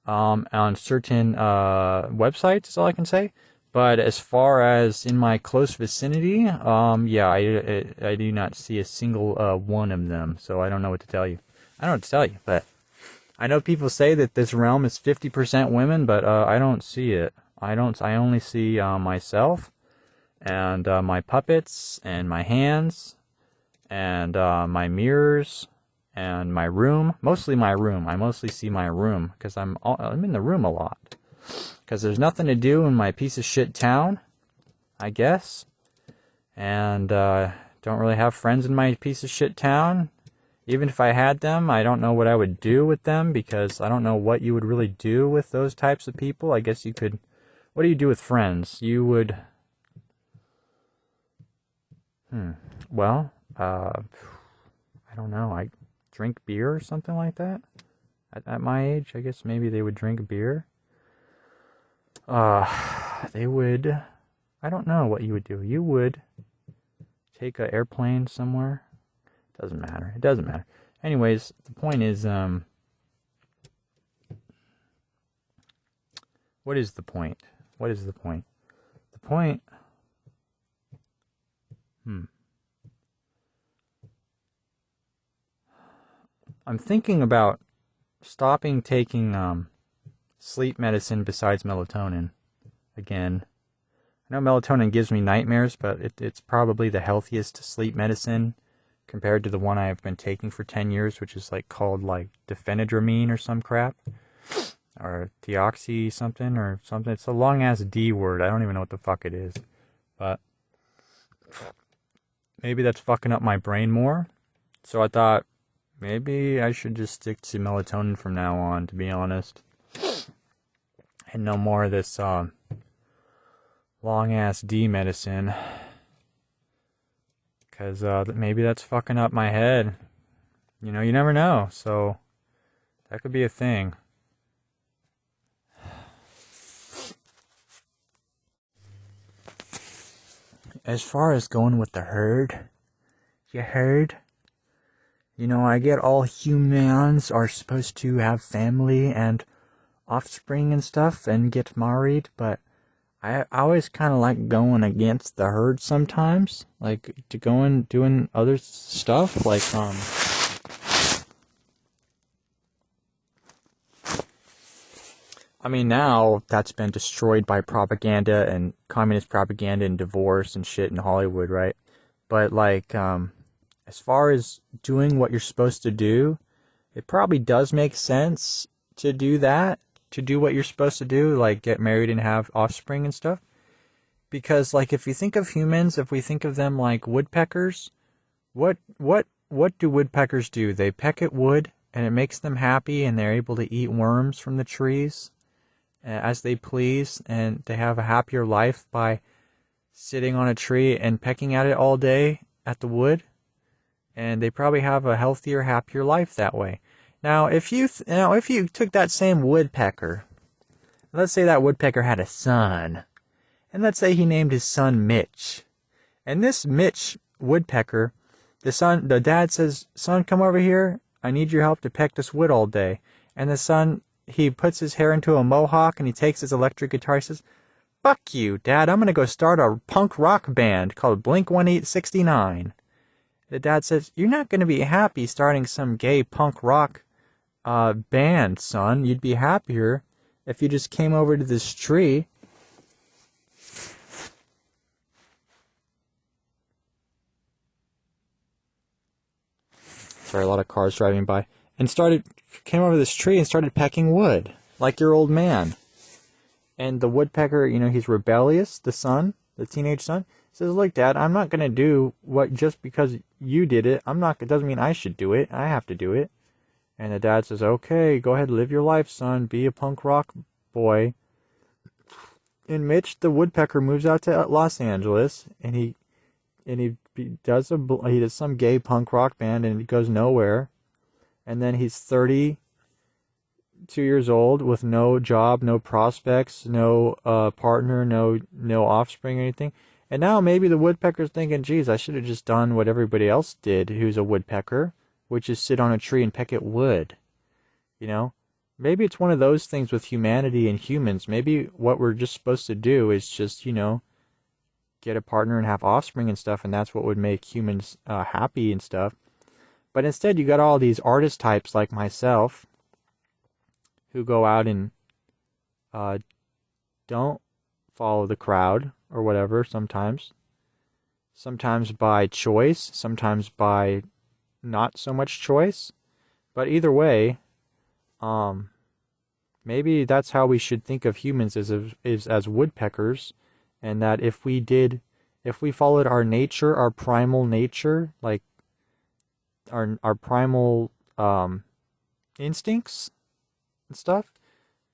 on certain websites, is all I can say. But as far as in my close vicinity, I do not see a single one of them, so I don't know what to tell you. I don't know what to tell you, but I know people say that this realm is 50% women, but I don't see it. I only see myself and my puppets and my hands and my mirrors and my room. Mostly my room. I mostly see my room because I'm in the room a lot. Because there's nothing to do in my piece of shit town, I guess. And don't really have friends in my piece of shit town. Even if I had them, I don't know what I would do with them, because I don't know what you would really do with those types of people. I guess you could... What do you do with friends? You would... Well, I don't know. I drink beer or something like that. At my age, I guess maybe they would drink beer. They would... I don't know what you would do. You would take an airplane somewhere. Doesn't matter. It doesn't matter. Anyways, the point is, what is the point? What is the point? The point... I'm thinking about stopping taking sleep medicine besides melatonin. Again, I know melatonin gives me nightmares, but it's probably the healthiest sleep medicine compared to the one I've been taking for 10 years, which is called diphenhydramine or some crap. Or deoxy something or something. It's a long-ass D word. I don't even know what the fuck it is. But maybe that's fucking up my brain more. So I thought maybe I should just stick to melatonin from now on, to be honest. And no more of this long-ass D medicine. Because maybe that's fucking up my head. You never know. So that could be a thing. As far as going with the herd, you heard? I get all humans are supposed to have family and offspring and stuff and get married, but I always kind of like going against the herd sometimes, like to go and doing other stuff, like I mean, now that's been destroyed by propaganda and communist propaganda and divorce and shit in Hollywood, right? But like, as far as doing what you're supposed to do, it probably does make sense to do that, to do what you're supposed to do, like get married and have offspring and stuff. Because like, if you think of humans, if we think of them like woodpeckers, what do woodpeckers do? They peck at wood and it makes them happy and they're able to eat worms from the trees as they please, and they have a happier life by sitting on a tree and pecking at it all day at the wood, and they probably have a healthier, happier life that way. Now, if you took that same woodpecker, let's say that woodpecker had a son, and let's say he named his son Mitch, and this Mitch woodpecker, the dad says, "Son, come over here. I need your help to peck this wood all day," and the son, he puts his hair into a mohawk and he takes his electric guitar. He says, "Fuck you, Dad. I'm going to go start a punk rock band called Blink-169. The dad says, "You're not going to be happy starting some gay punk rock band, son. You'd be happier if you just came over to this tree." Sorry, a lot of cars driving by. And came over this tree and started pecking wood, like your old man. And the woodpecker, he's rebellious, the teenage son, says, "Look, Dad, I'm not going to do what just because you did it. It doesn't mean I should do it. I have to do it." And the dad says, "Okay, go ahead, live your life, son. Be a punk rock boy." And Mitch, the woodpecker, moves out to Los Angeles, and he does some gay punk rock band, and it goes nowhere. And then he's 32 years old with no job, no prospects, no partner, no offspring or anything. And now maybe the woodpecker's thinking, "Geez, I should have just done what everybody else did who's a woodpecker, which is sit on a tree and peck at wood." Maybe it's one of those things with humanity and humans. Maybe what we're just supposed to do is just, get a partner and have offspring and stuff, and that's what would make humans happy and stuff. But instead, you got all these artist types like myself who go out and don't follow the crowd or whatever sometimes. Sometimes by choice, sometimes by not so much choice. But either way, maybe that's how we should think of humans as woodpeckers, and that if we followed our nature, our primal nature, like our primal instincts and stuff,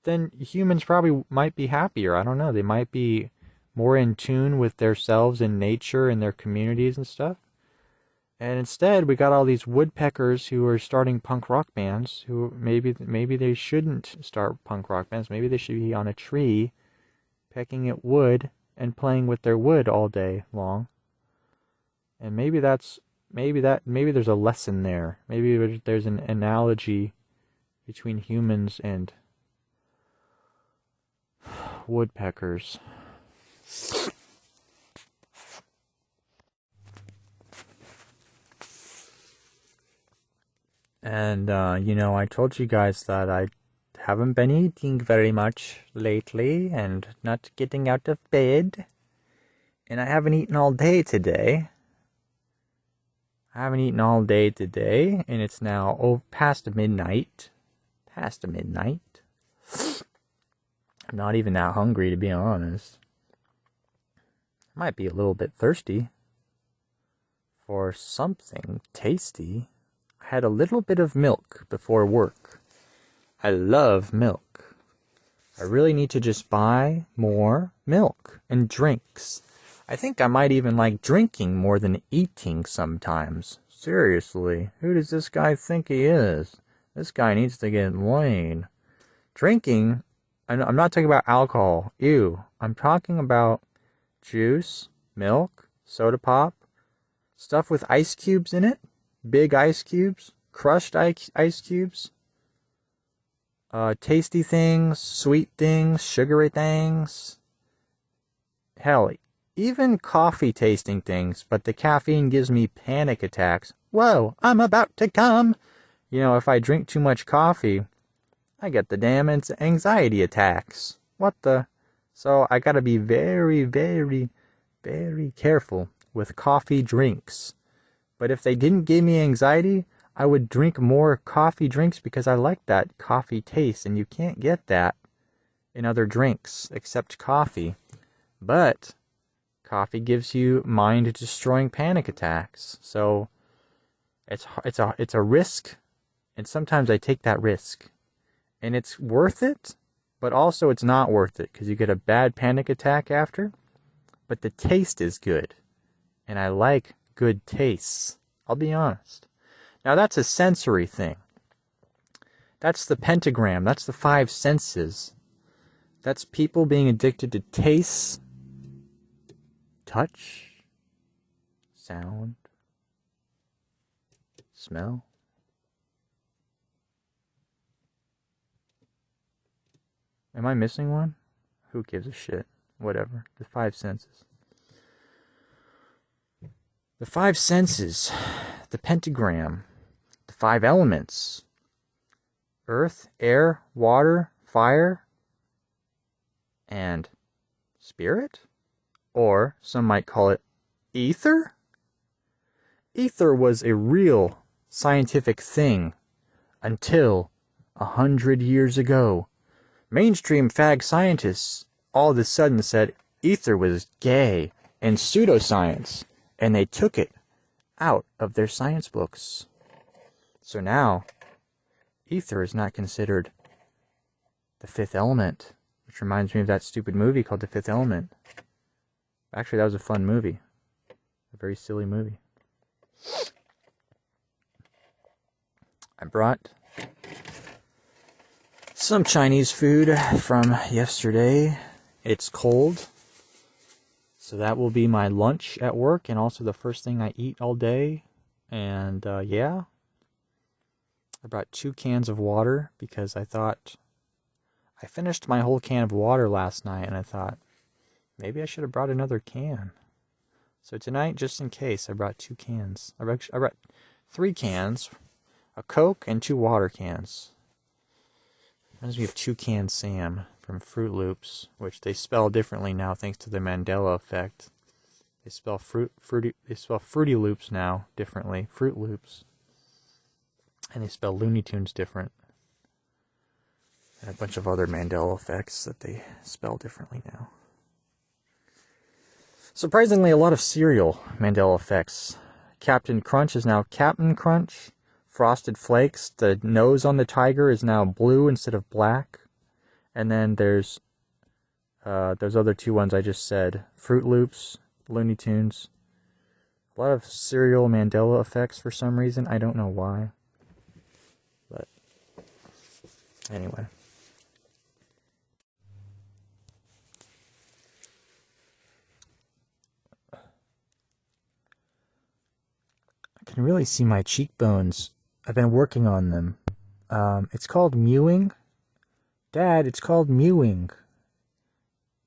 then humans probably might be happier. I don't know. They might be more in tune with themselves and nature and their communities and stuff. And instead, we got all these woodpeckers who are starting punk rock bands, who maybe they shouldn't start punk rock bands. Maybe they should be on a tree pecking at wood and playing with their wood all day long. And maybe there's a lesson there. Maybe there's an analogy between humans and woodpeckers. And, I told you guys that I haven't been eating very much lately and not getting out of bed. And I haven't eaten all day today. And it's now past midnight. I'm not even that hungry, to be honest. I might be a little bit thirsty for something tasty. I had a little bit of milk before work. I love milk. I really need to just buy more milk and drinks. I think I might even like drinking more than eating sometimes. Seriously, who does this guy think he is? This guy needs to get laid. Drinking, I'm not talking about alcohol. Ew. I'm talking about juice, milk, soda pop, stuff with ice cubes in it. Big ice cubes, crushed ice cubes, tasty things, sweet things, sugary things, hell, even coffee tasting things, but the caffeine gives me panic attacks. Whoa, I'm about to come. If I drink too much coffee, I get the damn anxiety attacks. What the? So I gotta be very, very, very careful with coffee drinks. But if they didn't give me anxiety, I would drink more coffee drinks because I like that coffee taste, and you can't get that in other drinks except coffee. But coffee gives you mind-destroying panic attacks. So it's a risk, and sometimes I take that risk. And it's worth it, but also it's not worth it because you get a bad panic attack after. But the taste is good, and I like good tastes. I'll be honest. Now that's a sensory thing. That's the pentagram. That's the 5 senses. That's people being addicted to taste, touch, sound, smell. Am I missing one? Who gives a shit? Whatever. The 5 senses. The 5 senses. The pentagram. The 5 elements. Earth, air, water, fire, and spirit? Or some might call it ether? Ether was a real scientific thing until 100 years ago. Mainstream fag scientists all of a sudden said ether was gay and pseudoscience, and they took it out of their science books. So now, ether is not considered the 5th element, which reminds me of that stupid movie called The 5th Element. Actually, that was a fun movie. A very silly movie. I brought some Chinese food from yesterday. It's cold, so that will be my lunch at work and also the first thing I eat all day. And yeah, I brought 2 cans of water because I thought I finished my whole can of water last night, and I thought maybe I should have brought another can. So tonight, just in case, I brought 2 cans. I brought 3 cans, a Coke and 2 water cans. Reminds me of Toucan Sam from Fruit Loops, which they spell differently now thanks to the Mandela effect. They spell Fruity Loops now differently, Fruit Loops, and they spell Looney Tunes different, and a bunch of other Mandela effects that they spell differently now. Surprisingly, a lot of cereal Mandela effects. Captain Crunch is now Captain Crunch. Frosted Flakes, the nose on the tiger is now blue instead of black. And then there's those other 2 ones I just said. Fruit Loops, Looney Tunes. A lot of cereal Mandela effects for some reason. I don't know why. But anyway. I can really see my cheekbones. I've been working on them. It's called mewing. Dad, it's called mewing.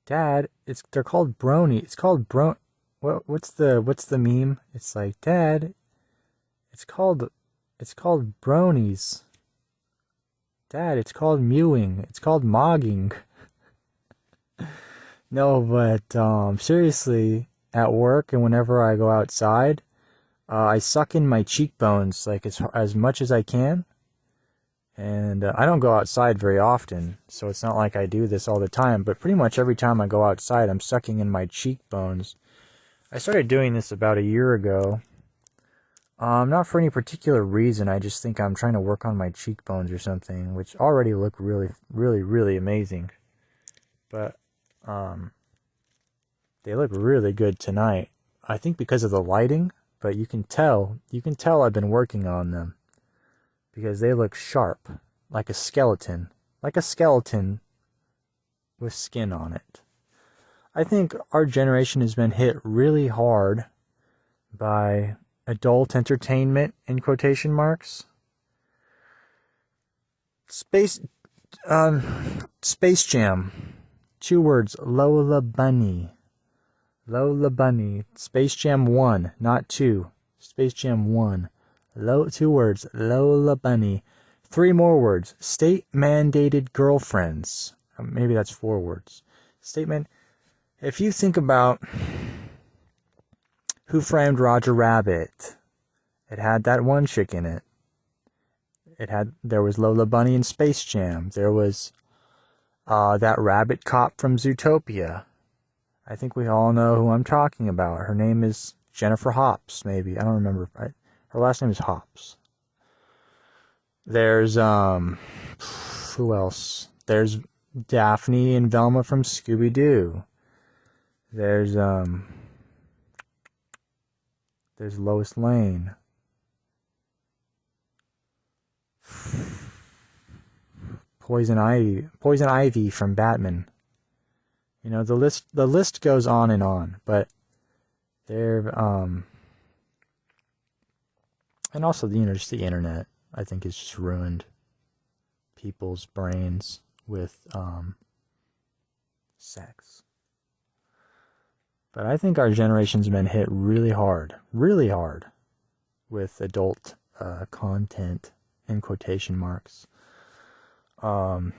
Dad, they're called brony. It's called what's the meme? It's like, Dad, it's called bronies. Dad, it's called mewing. It's called mogging. No, but seriously, at work and whenever I go outside, I suck in my cheekbones like as much as I can, and I don't go outside very often, so it's not like I do this all the time, but pretty much every time I go outside, I'm sucking in my cheekbones. I started doing this about a year ago, not for any particular reason. I just think I'm trying to work on my cheekbones or something, which already look really, really, really amazing, but they look really good tonight. I think because of the lighting. But you can tell I've been working on them because they look sharp, like a skeleton with skin on it. I think our generation has been hit really hard by adult entertainment, in quotation marks. Space Jam, 2 words, Lola Bunny. Lola Bunny. Space Jam 1, not 2. Space Jam 1. 2 words. Lola Bunny. 3 more words. State-mandated girlfriends. Maybe that's 4 words. Statement. If you think about Who Framed Roger Rabbit, it had that one chick in it. There was Lola Bunny in Space Jam. There was that rabbit cop from Zootopia. I think we all know who I'm talking about. Her name is Jennifer Hops, maybe. I don't remember. Her last name is Hops. There's, who else? There's Daphne and Velma from Scooby-Doo. There's Lois Lane. Poison Ivy from Batman. You know, the list goes on and on, but they're and also just the internet, I think, has just ruined people's brains with sex. But I think our generation's been hit really hard with adult content in quotation marks.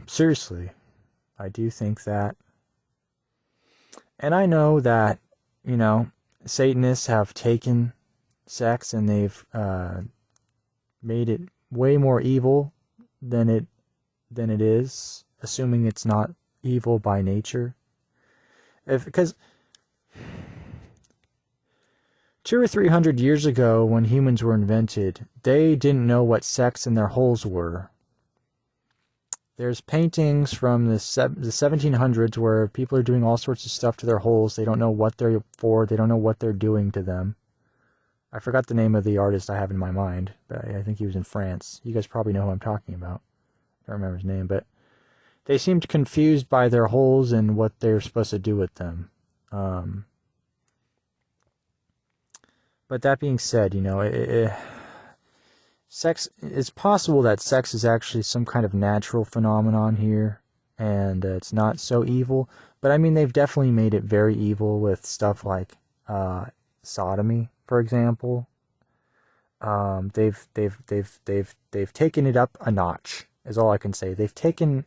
Seriously, I do think that. And I know that, Satanists have taken sex and they've made it way more evil than it is, assuming it's not evil by nature. Because 200 or 300 years ago, when humans were invented, they didn't know what sex and their holes were. There's paintings from the 1700s where people are doing all sorts of stuff to their holes. They don't know what they're for. They don't know what they're doing to them. I forgot the name of the artist I have in my mind, but I think he was in France. You guys probably know who I'm talking about. I don't remember his name, but they seemed confused by their holes and what they're supposed to do with them. But that being said, sex, it's possible that sex is actually some kind of natural phenomenon here, and it's not so evil. But I mean, they've definitely made it very evil with stuff like sodomy, for example. They've taken it up a notch, is all I can say. They've taken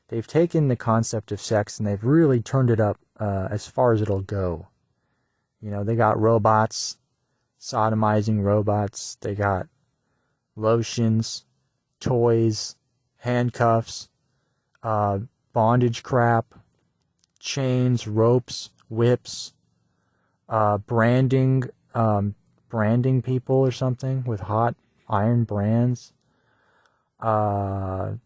the concept of sex and they've really turned it up as far as it'll go. They got robots, sodomizing robots. They got lotions, toys, handcuffs, bondage crap, chains, ropes, whips, branding people or something with hot iron brands, peeing,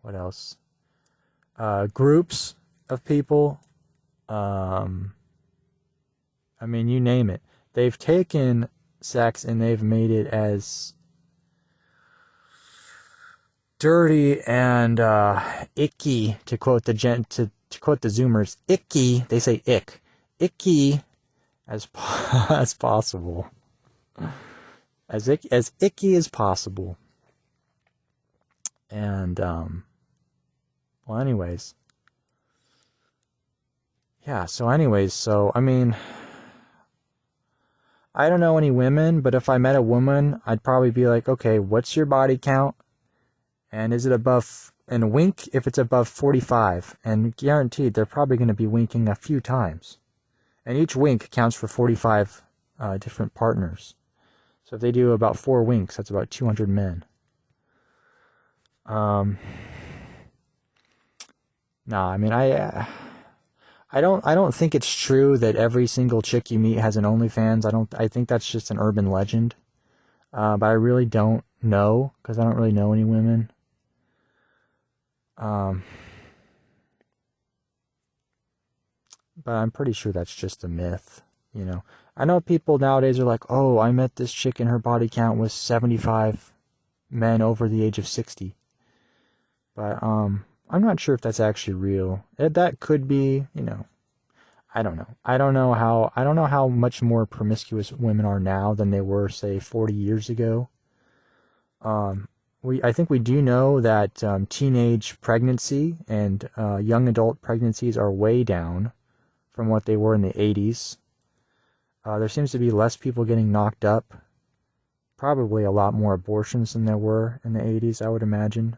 what else? Groups of people, you name it. They've taken sex and they've made it as dirty and icky, to quote the Zoomers. Icky, they say icky as possible, as icky as possible. And anyways, I don't know any women, but if I met a woman, I'd probably be like, okay, what's your body count? And is it above, and wink if it's above 45. And guaranteed, they're probably going to be winking a few times. And each wink counts for 45 different partners. So if they do about 4 winks, that's about 200 men. I don't think it's true that every single chick you meet has an OnlyFans. I think that's just an urban legend. But I really don't know, because I don't really know any women. But I'm pretty sure that's just a myth, I know people nowadays are like, oh, I met this chick and her body count was 75 men over the age of 60. But I'm not sure if that's actually real. That could be, I don't know. I don't know how much more promiscuous women are now than they were, say, 40 years ago. I think we do know that teenage pregnancy and young adult pregnancies are way down from what they were in the 80s. There seems to be less people getting knocked up. Probably a lot more abortions than there were in the 80s, I would imagine.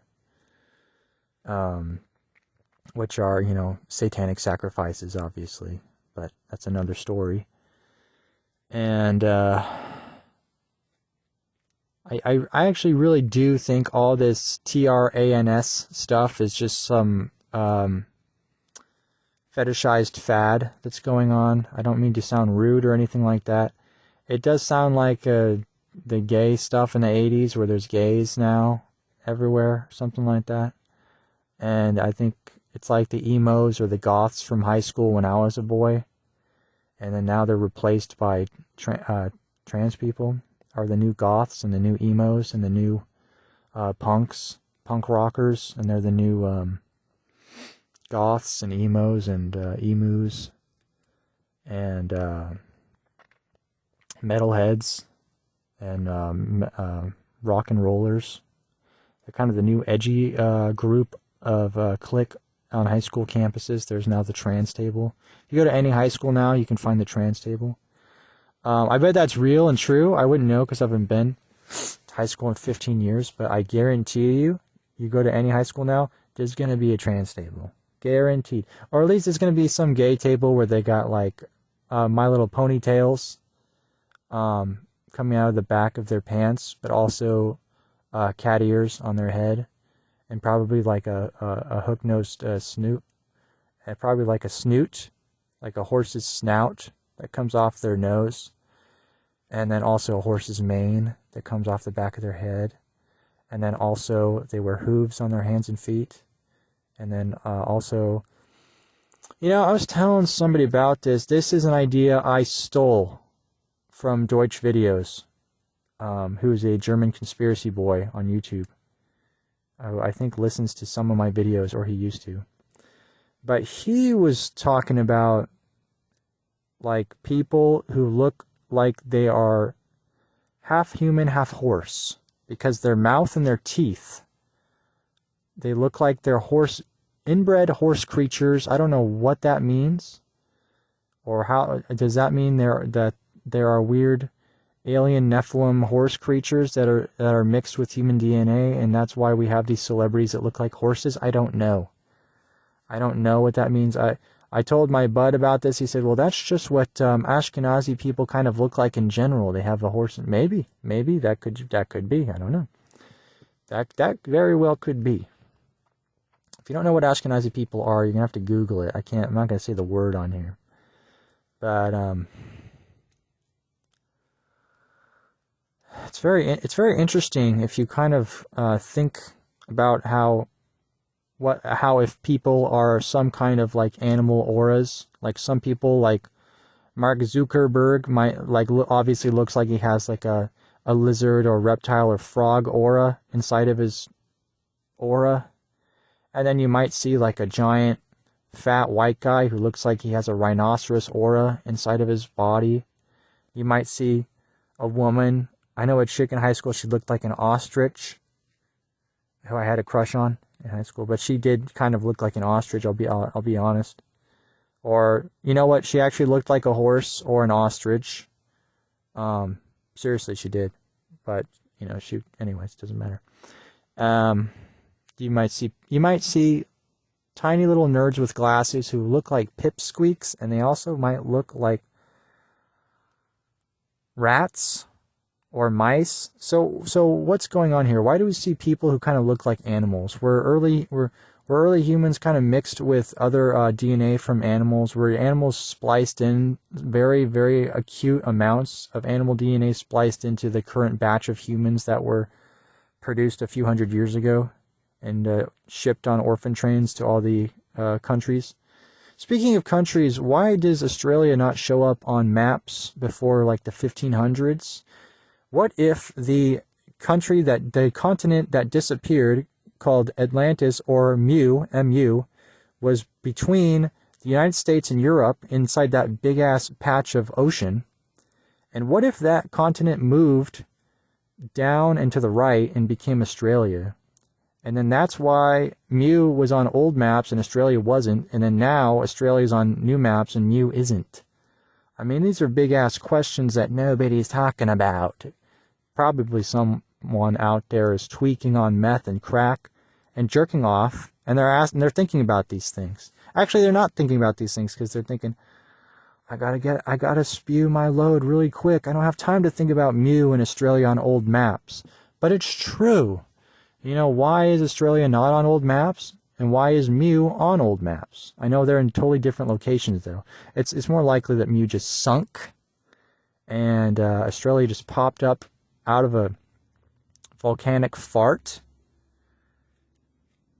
Which are, satanic sacrifices, obviously. But that's another story. And I actually really do think all this TRANS stuff is just some fetishized fad that's going on. I don't mean to sound rude or anything like that. It does sound like the gay stuff in the 80s where there's gays now everywhere, something like that. And I think it's like the emos or the goths from high school when I was a boy. And then now they're replaced by trans people, are the new goths and the new emos and the new punk rockers, and they're the new goths and emos and emus and metalheads and rock and rollers. They're kind of the new edgy group of clique on high school campuses. There's now the trans table. If you go to any high school now, you can find the trans table. I bet that's real and true. I wouldn't know because I haven't been to high school in 15 years, but I guarantee you go to any high school now, there's going to be a trans table. Guaranteed. Or at least it's going to be some gay table where they got like My Little ponytails coming out of the back of their pants, but also cat ears on their head, and probably like a hook-nosed snoot, and probably like a snoot, like a horse's snout that comes off their nose, and then also a horse's mane that comes off the back of their head, and then also they wear hooves on their hands and feet, and then also, I was telling somebody about this. This is an idea I stole from Deutsch Videos, who's a German conspiracy boy on YouTube. I think listens to some of my videos, or he used to. But he was talking about like people who look like they are half human, half horse, because their mouth and their teeth, they look like they're inbred horse creatures. I don't know what that means, or how does that mean there are weird alien Nephilim horse creatures that are mixed with human DNA, and that's why we have these celebrities that look like horses? I don't know what that means. I told my bud about this. He said, well, that's just what Ashkenazi people kind of look like in general. They have a horse. Maybe that could be. I don't know. That very well could be. If you don't know what Ashkenazi people are, you're gonna have to Google it. I'm not gonna say the word on here. But it's very interesting if you kind of think about how if people are some kind of like animal auras, like some people like Mark Zuckerberg might like obviously looks like he has like a lizard or reptile or frog aura inside of his aura, and then you might see like a giant fat white guy who looks like he has a rhinoceros aura inside of his body. You might see a woman. I know a chick in high school, she looked like an ostrich, who I had a crush on in high school, but she did kind of look like an ostrich, I'll be honest. Or, you know what, she actually looked like a horse or an ostrich. Seriously, she did. But, anyways, it doesn't matter. You might see tiny little nerds with glasses who look like pipsqueaks, and they also might look like rats or mice. So what's going on here? Why do we see people who kind of look like animals? Were early humans kind of mixed with other DNA from animals? Were animals spliced in, very, very acute amounts of animal DNA spliced into the current batch of humans that were produced a few hundred years ago and shipped on orphan trains to all the countries? Speaking of countries, why does Australia not show up on maps before like the 1500s? What if the continent that disappeared, called Atlantis or MU, was between the United States and Europe inside that big ass patch of ocean? And what if that continent moved down and to the right and became Australia. And then that's why Mu was on old maps and Australia wasn't. And then now Australia's on new maps and Mu isn't. I mean, these are big-ass questions that nobody's talking about. Probably someone out there is tweaking on meth and crack and jerking off, and they're thinking about these things. Actually, they're not thinking about these things because they're thinking, I gotta spew my load really quick. I don't have time to think about Mu and Australia on old maps. But it's true. You know, why is Australia not on old maps? And why is Mu on old maps? I know they're in totally different locations, though. It's more likely that Mu just sunk and Australia just popped up out of a volcanic fart.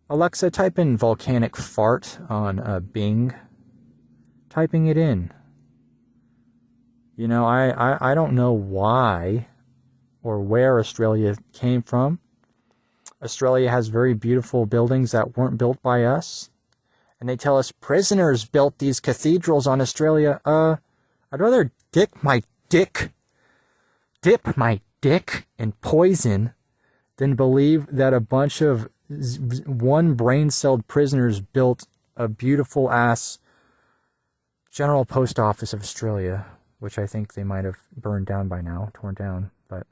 Alexa, type in volcanic fart on Bing. Typing it in. You know, I don't know why or where Australia came from. Australia has very beautiful buildings that weren't built by us. And they tell us prisoners built these cathedrals on Australia. I'd rather dip my dick in poison than believe that a bunch of one brain-celled prisoners built a beautiful ass General Post Office of Australia, which I think they might have burned down by now, torn down, but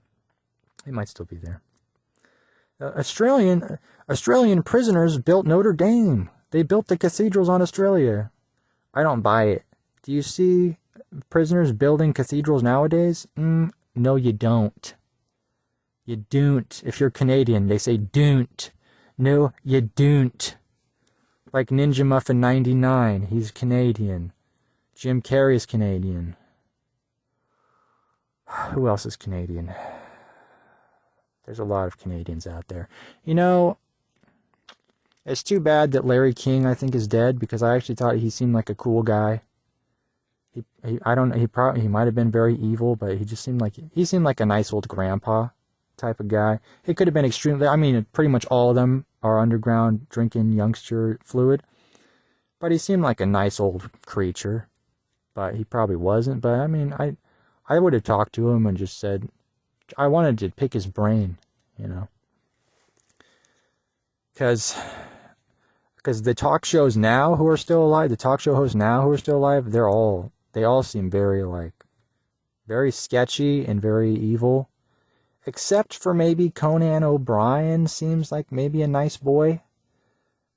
it might still be there. Australian prisoners built Notre Dame. They built the cathedrals on Australia. I don't buy it. Do you see prisoners building cathedrals nowadays? No, you don't. You don't. If you're Canadian, they say don't. No, you don't. Like Ninja Muffin 99, he's Canadian. Jim Carrey's Canadian. Who else is Canadian? There's a lot of Canadians out there. You know, it's too bad that Larry King, I think, is dead, because I actually thought he seemed like a cool guy. I don't know, he might have been very evil, but he just seemed like a nice old grandpa type of guy. He could have been extremely, I mean, pretty much all of them are underground drinking youngster fluid. But he seemed like a nice old creature. But he probably wasn't. But I mean, I would have talked to him and just said, I wanted to pick his brain, you know. Because the talk shows now who are still alive, the talk show hosts now who are still alive, they all seem very sketchy and very evil. Except for maybe Conan O'Brien seems like maybe a nice boy.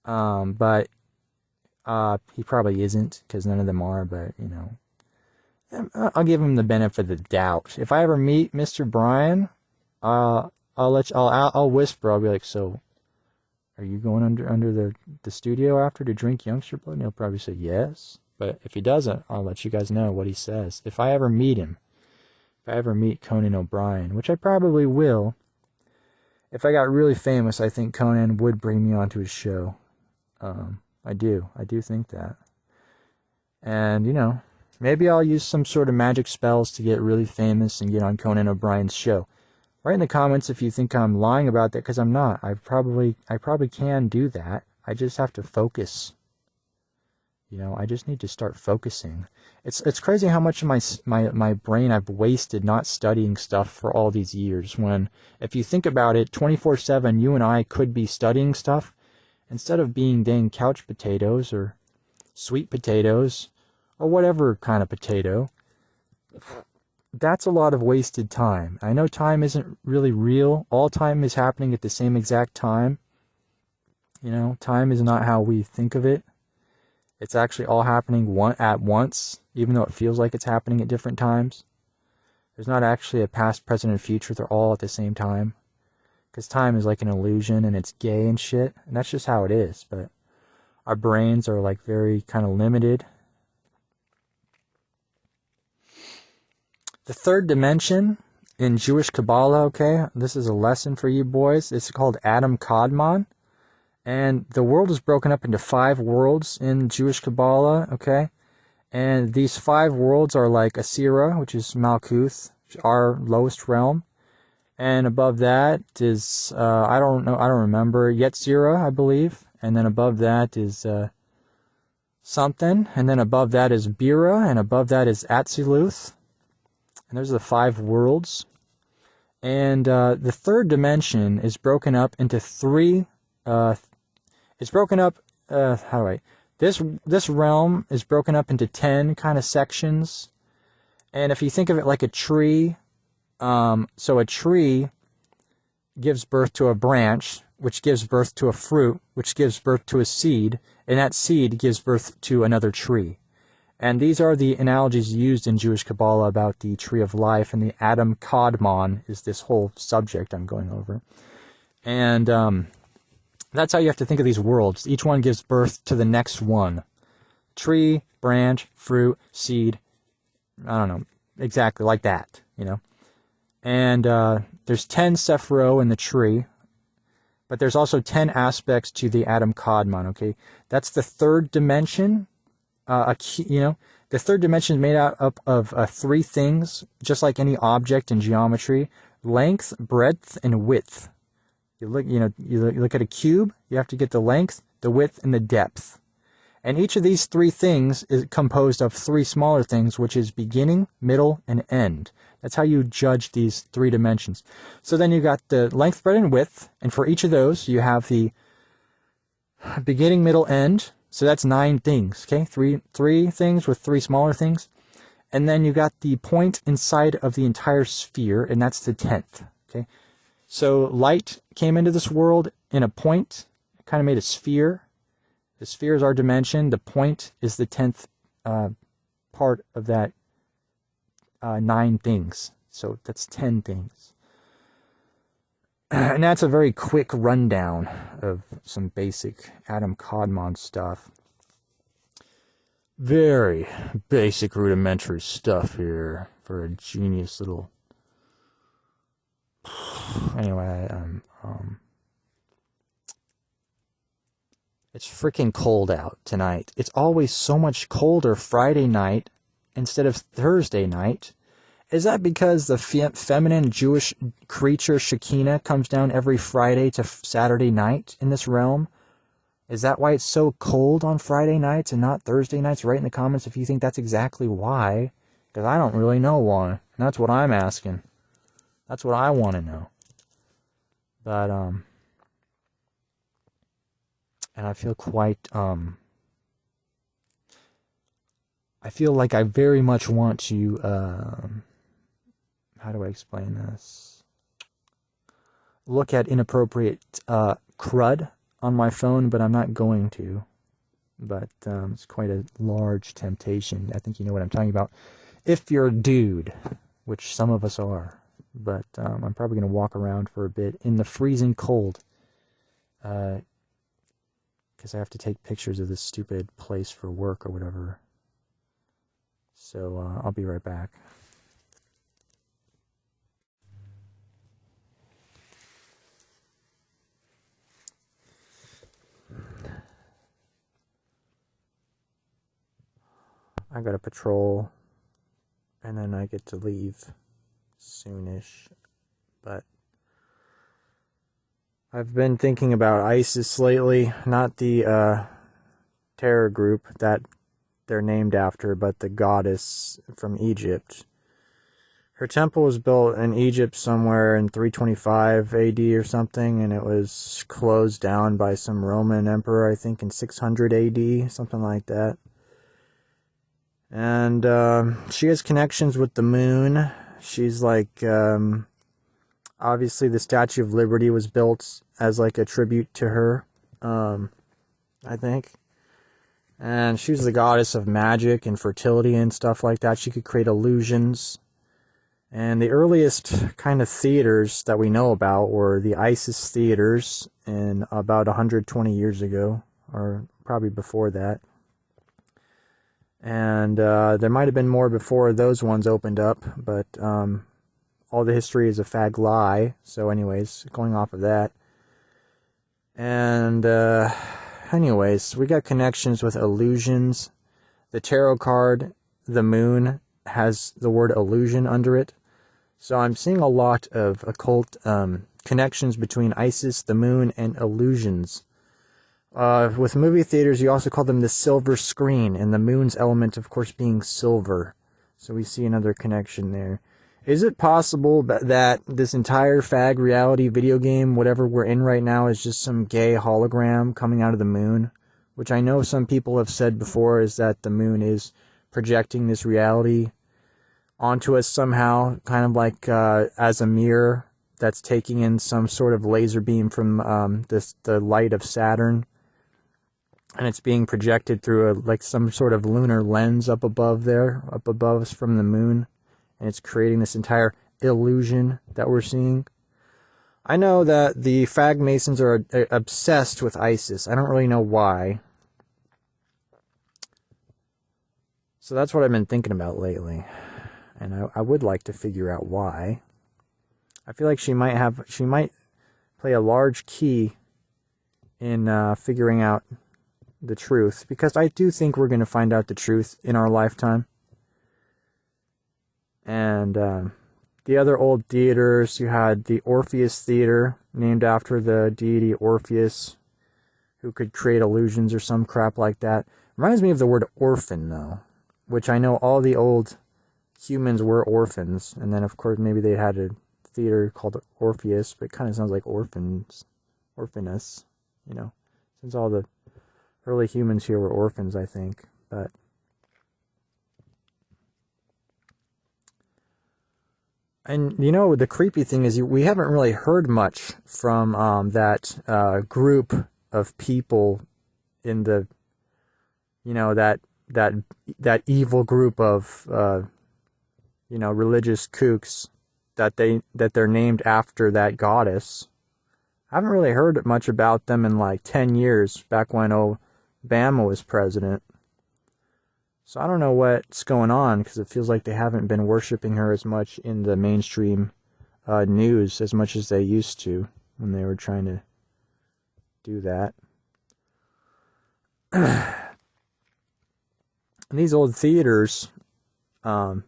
But he probably isn't, because none of them are, but, you know. I'll give him the benefit of the doubt. If I ever meet Mr. Bryan, I'll whisper. I'll be like, so, are you going under the studio after to drink youngster blood? And he'll probably say yes. But if he doesn't, I'll let you guys know what he says. If I ever meet him, if I ever meet Conan O'Brien, which I probably will, if I got really famous, I think Conan would bring me onto his show. I do think that. And, you know, maybe I'll use some sort of magic spells to get really famous and get on Conan O'Brien's show. Write in the comments if you think I'm lying about that, because I'm not. I probably can do that. I just have to focus. You know, I just need to start focusing. It's crazy how much of my brain I've wasted not studying stuff for all these years, when, if you think about it, 24/7, you and I could be studying stuff instead of being dang couch potatoes or sweet potatoes or whatever kind of potato. That's a lot of wasted time. I know time isn't really real. All time is happening at the same exact time. You know, time is not how we think of it. It's actually all happening at once, even though it feels like it's happening at different times. There's not actually a past, present, and future. They're all at the same time. Because time is like an illusion, and it's gay and shit. And that's just how it is. But our brains are like very kind of limited. The third dimension in Jewish Kabbalah, okay? This is a lesson for you boys. It's called Adam Kadmon. And the world is broken up into 5 worlds in Jewish Kabbalah, okay? And these 5 worlds are like Asira, which is Malkuth, our lowest realm. And above that is, I don't remember, Yetzirah, I believe. And then above that is something. And then above that is Bira. And above that is Atziluth. And those are the 5 worlds. And the third dimension is broken up into three. It's broken up. This realm is broken up into 10 kind of sections. And if you think of it like a tree, so a tree gives birth to a branch, which gives birth to a fruit, which gives birth to a seed, and that seed gives birth to another tree. And these are the analogies used in Jewish Kabbalah about the tree of life, and the Adam Kadmon is this whole subject I'm going over. And that's how you have to think of these worlds. Each one gives birth to the next one. Tree, branch, fruit, seed. I don't know. Exactly like that, you know. And there's 10 Sephiro in the tree, but there's also 10 aspects to the Adam Kadmon, okay? That's the third dimension. The third dimension is made up of three things, just like any object in geometry: length, breadth, and width. You look at a cube, you have to get the length, the width, and the depth. And each of these three things is composed of three smaller things, which is beginning, middle, and end. That's how you judge these three dimensions. So then you got the length, breadth, and width, and for each of those, you have the beginning, middle, end. So that's 9 things, okay? Three things with 3 smaller things. And then you got the point inside of the entire sphere, and that's the 10th, okay? So light came into this world in a point. It kind of made a sphere. The sphere is our dimension. The point is the 10th part of that 9 things. So that's 10 things. And that's a very quick rundown of some basic Adam Kadmon stuff. Very basic, rudimentary stuff here for a genius little... Anyway, it's freaking cold out tonight. It's always so much colder Friday night instead of Thursday night. Is that because the feminine Jewish creature Shekinah comes down every Friday to Saturday night in this realm? Is that why it's so cold on Friday nights and not Thursday nights? Write in the comments if you think that's exactly why. Because I don't really know why. And that's what I'm asking. That's what I want to know. But, and I feel quite, I feel like I very much want to, how do I explain this? Look at inappropriate crud on my phone, but I'm not going to. But it's quite a large temptation. I think you know what I'm talking about. If you're a dude, which some of us are. But I'm probably going to walk around for a bit in the freezing cold. Because I have to take pictures of this stupid place for work or whatever. So I'll be right back. I got a patrol, and then I get to leave soonish, but I've been thinking about ISIS lately, not the terror group that they're named after, but the goddess from Egypt. Her temple was built in Egypt somewhere in 325 AD or something, and it was closed down by some Roman emperor, I think in 600 AD, something like that. And she has connections with the moon. She's like, obviously the Statue of Liberty was built as like a tribute to her, I think. And she was the goddess of magic and fertility and stuff like that. She could create illusions. And the earliest kind of theaters that we know about were the Isis theaters in about 120 years ago, or probably before that. And there might have been more before those ones opened up, but all the history is a fag lie. So anyways, going off of that. And anyways, we got connections with illusions. The tarot card, the moon, has the word illusion under it. So I'm seeing a lot of occult connections between Isis, the moon, and illusions. With movie theaters, you also call them the silver screen, and the moon's element, of course, being silver. So we see another connection there. Is it possible that this entire fag reality video game, whatever we're in right now, is just some gay hologram coming out of the moon? Which I know some people have said before is that the moon is projecting this reality onto us somehow, kind of like as a mirror that's taking in some sort of laser beam from the light of Saturn, and it's being projected through like some sort of lunar lens up above us from the moon, and it's creating this entire illusion that we're seeing. I know that the fag masons are obsessed with ISIS. I don't really know why. So that's what I've been thinking about lately. And I would like to figure out why. I feel like she might play a large key in figuring out the truth, because I do think we're going to find out the truth in our lifetime. And the other old theaters, you had the Orpheus Theater, named after the deity Orpheus, who could create illusions or some crap like that. Reminds me of the word orphan, though, which I know all the old humans were orphans, and then of course maybe they had a theater called Orpheus, but it kind of sounds like orphans, orphanus, since all the early humans here were orphans, I think. But and the creepy thing is we haven't really heard much from that group of people in the that evil group of religious kooks that they're named after that goddess. I haven't really heard much about them in like 10 years, back when Obama was president. So I don't know what's going on, because it feels like they haven't been worshiping her as much in the mainstream news as much as they used to when they were trying to do that. And these old theaters, were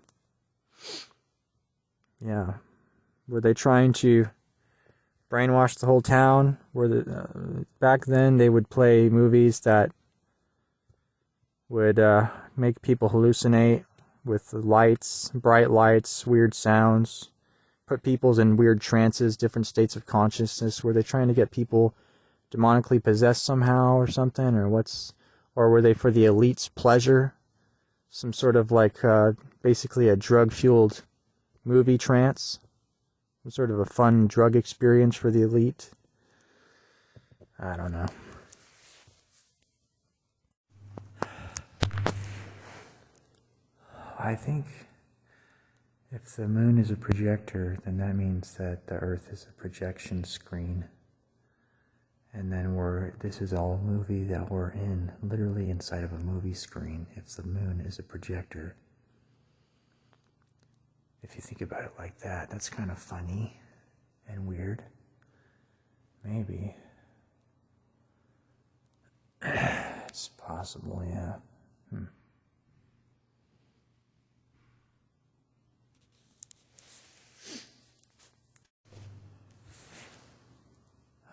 they trying to brainwash the whole town? Back then they would play movies that would make people hallucinate with lights, bright lights, weird sounds, put people in weird trances, different states of consciousness. Were they trying to get people demonically possessed somehow or something? Or were they for the elite's pleasure? Some sort of like basically a drug-fueled movie trance? Some sort of a fun drug experience for the elite? I don't know. I think if the moon is a projector, then that means that the Earth is a projection screen. And then this is all a movie that we're in, literally inside of a movie screen, if the moon is a projector. If you think about it like that, that's kind of funny and weird. Maybe. It's possible, yeah.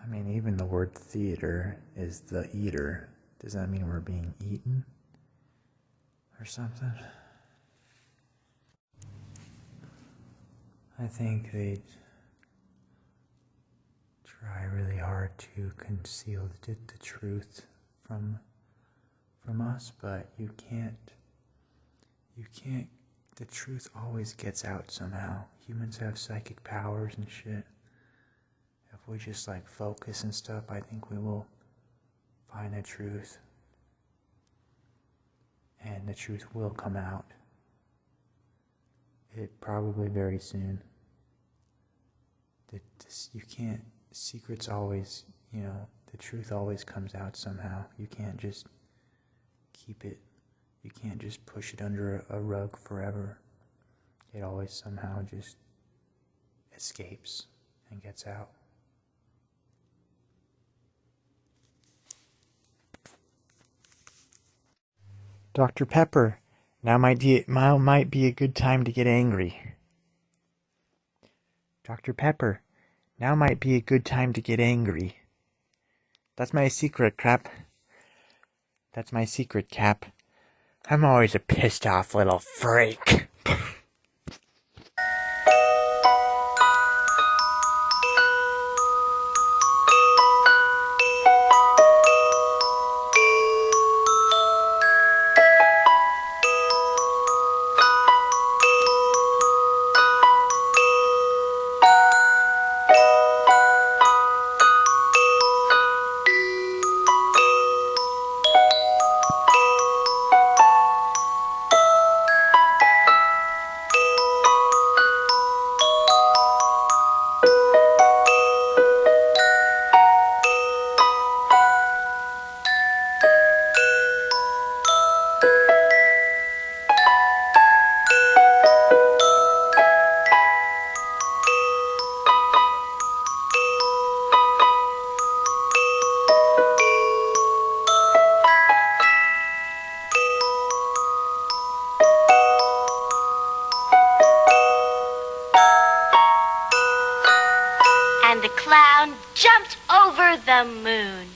I mean, even the word theater is the eater. Does that mean we're being eaten? Or something? I think they'd try really hard to conceal the truth from us, but you can't. The truth always gets out somehow. Humans have psychic powers and shit. If we just focus and stuff, I think we will find the truth. And the truth will come out. Probably very soon. Secrets always, the truth always comes out somehow. You can't just keep it, you can't just push it under a rug forever. It always somehow just escapes and gets out. Dr. Pepper, now might be a good time to get angry. Dr. Pepper, now might be a good time to get angry. That's my secret, Cap. That's my secret, Cap. I'm always a pissed off little freak. clown jumped over the moon.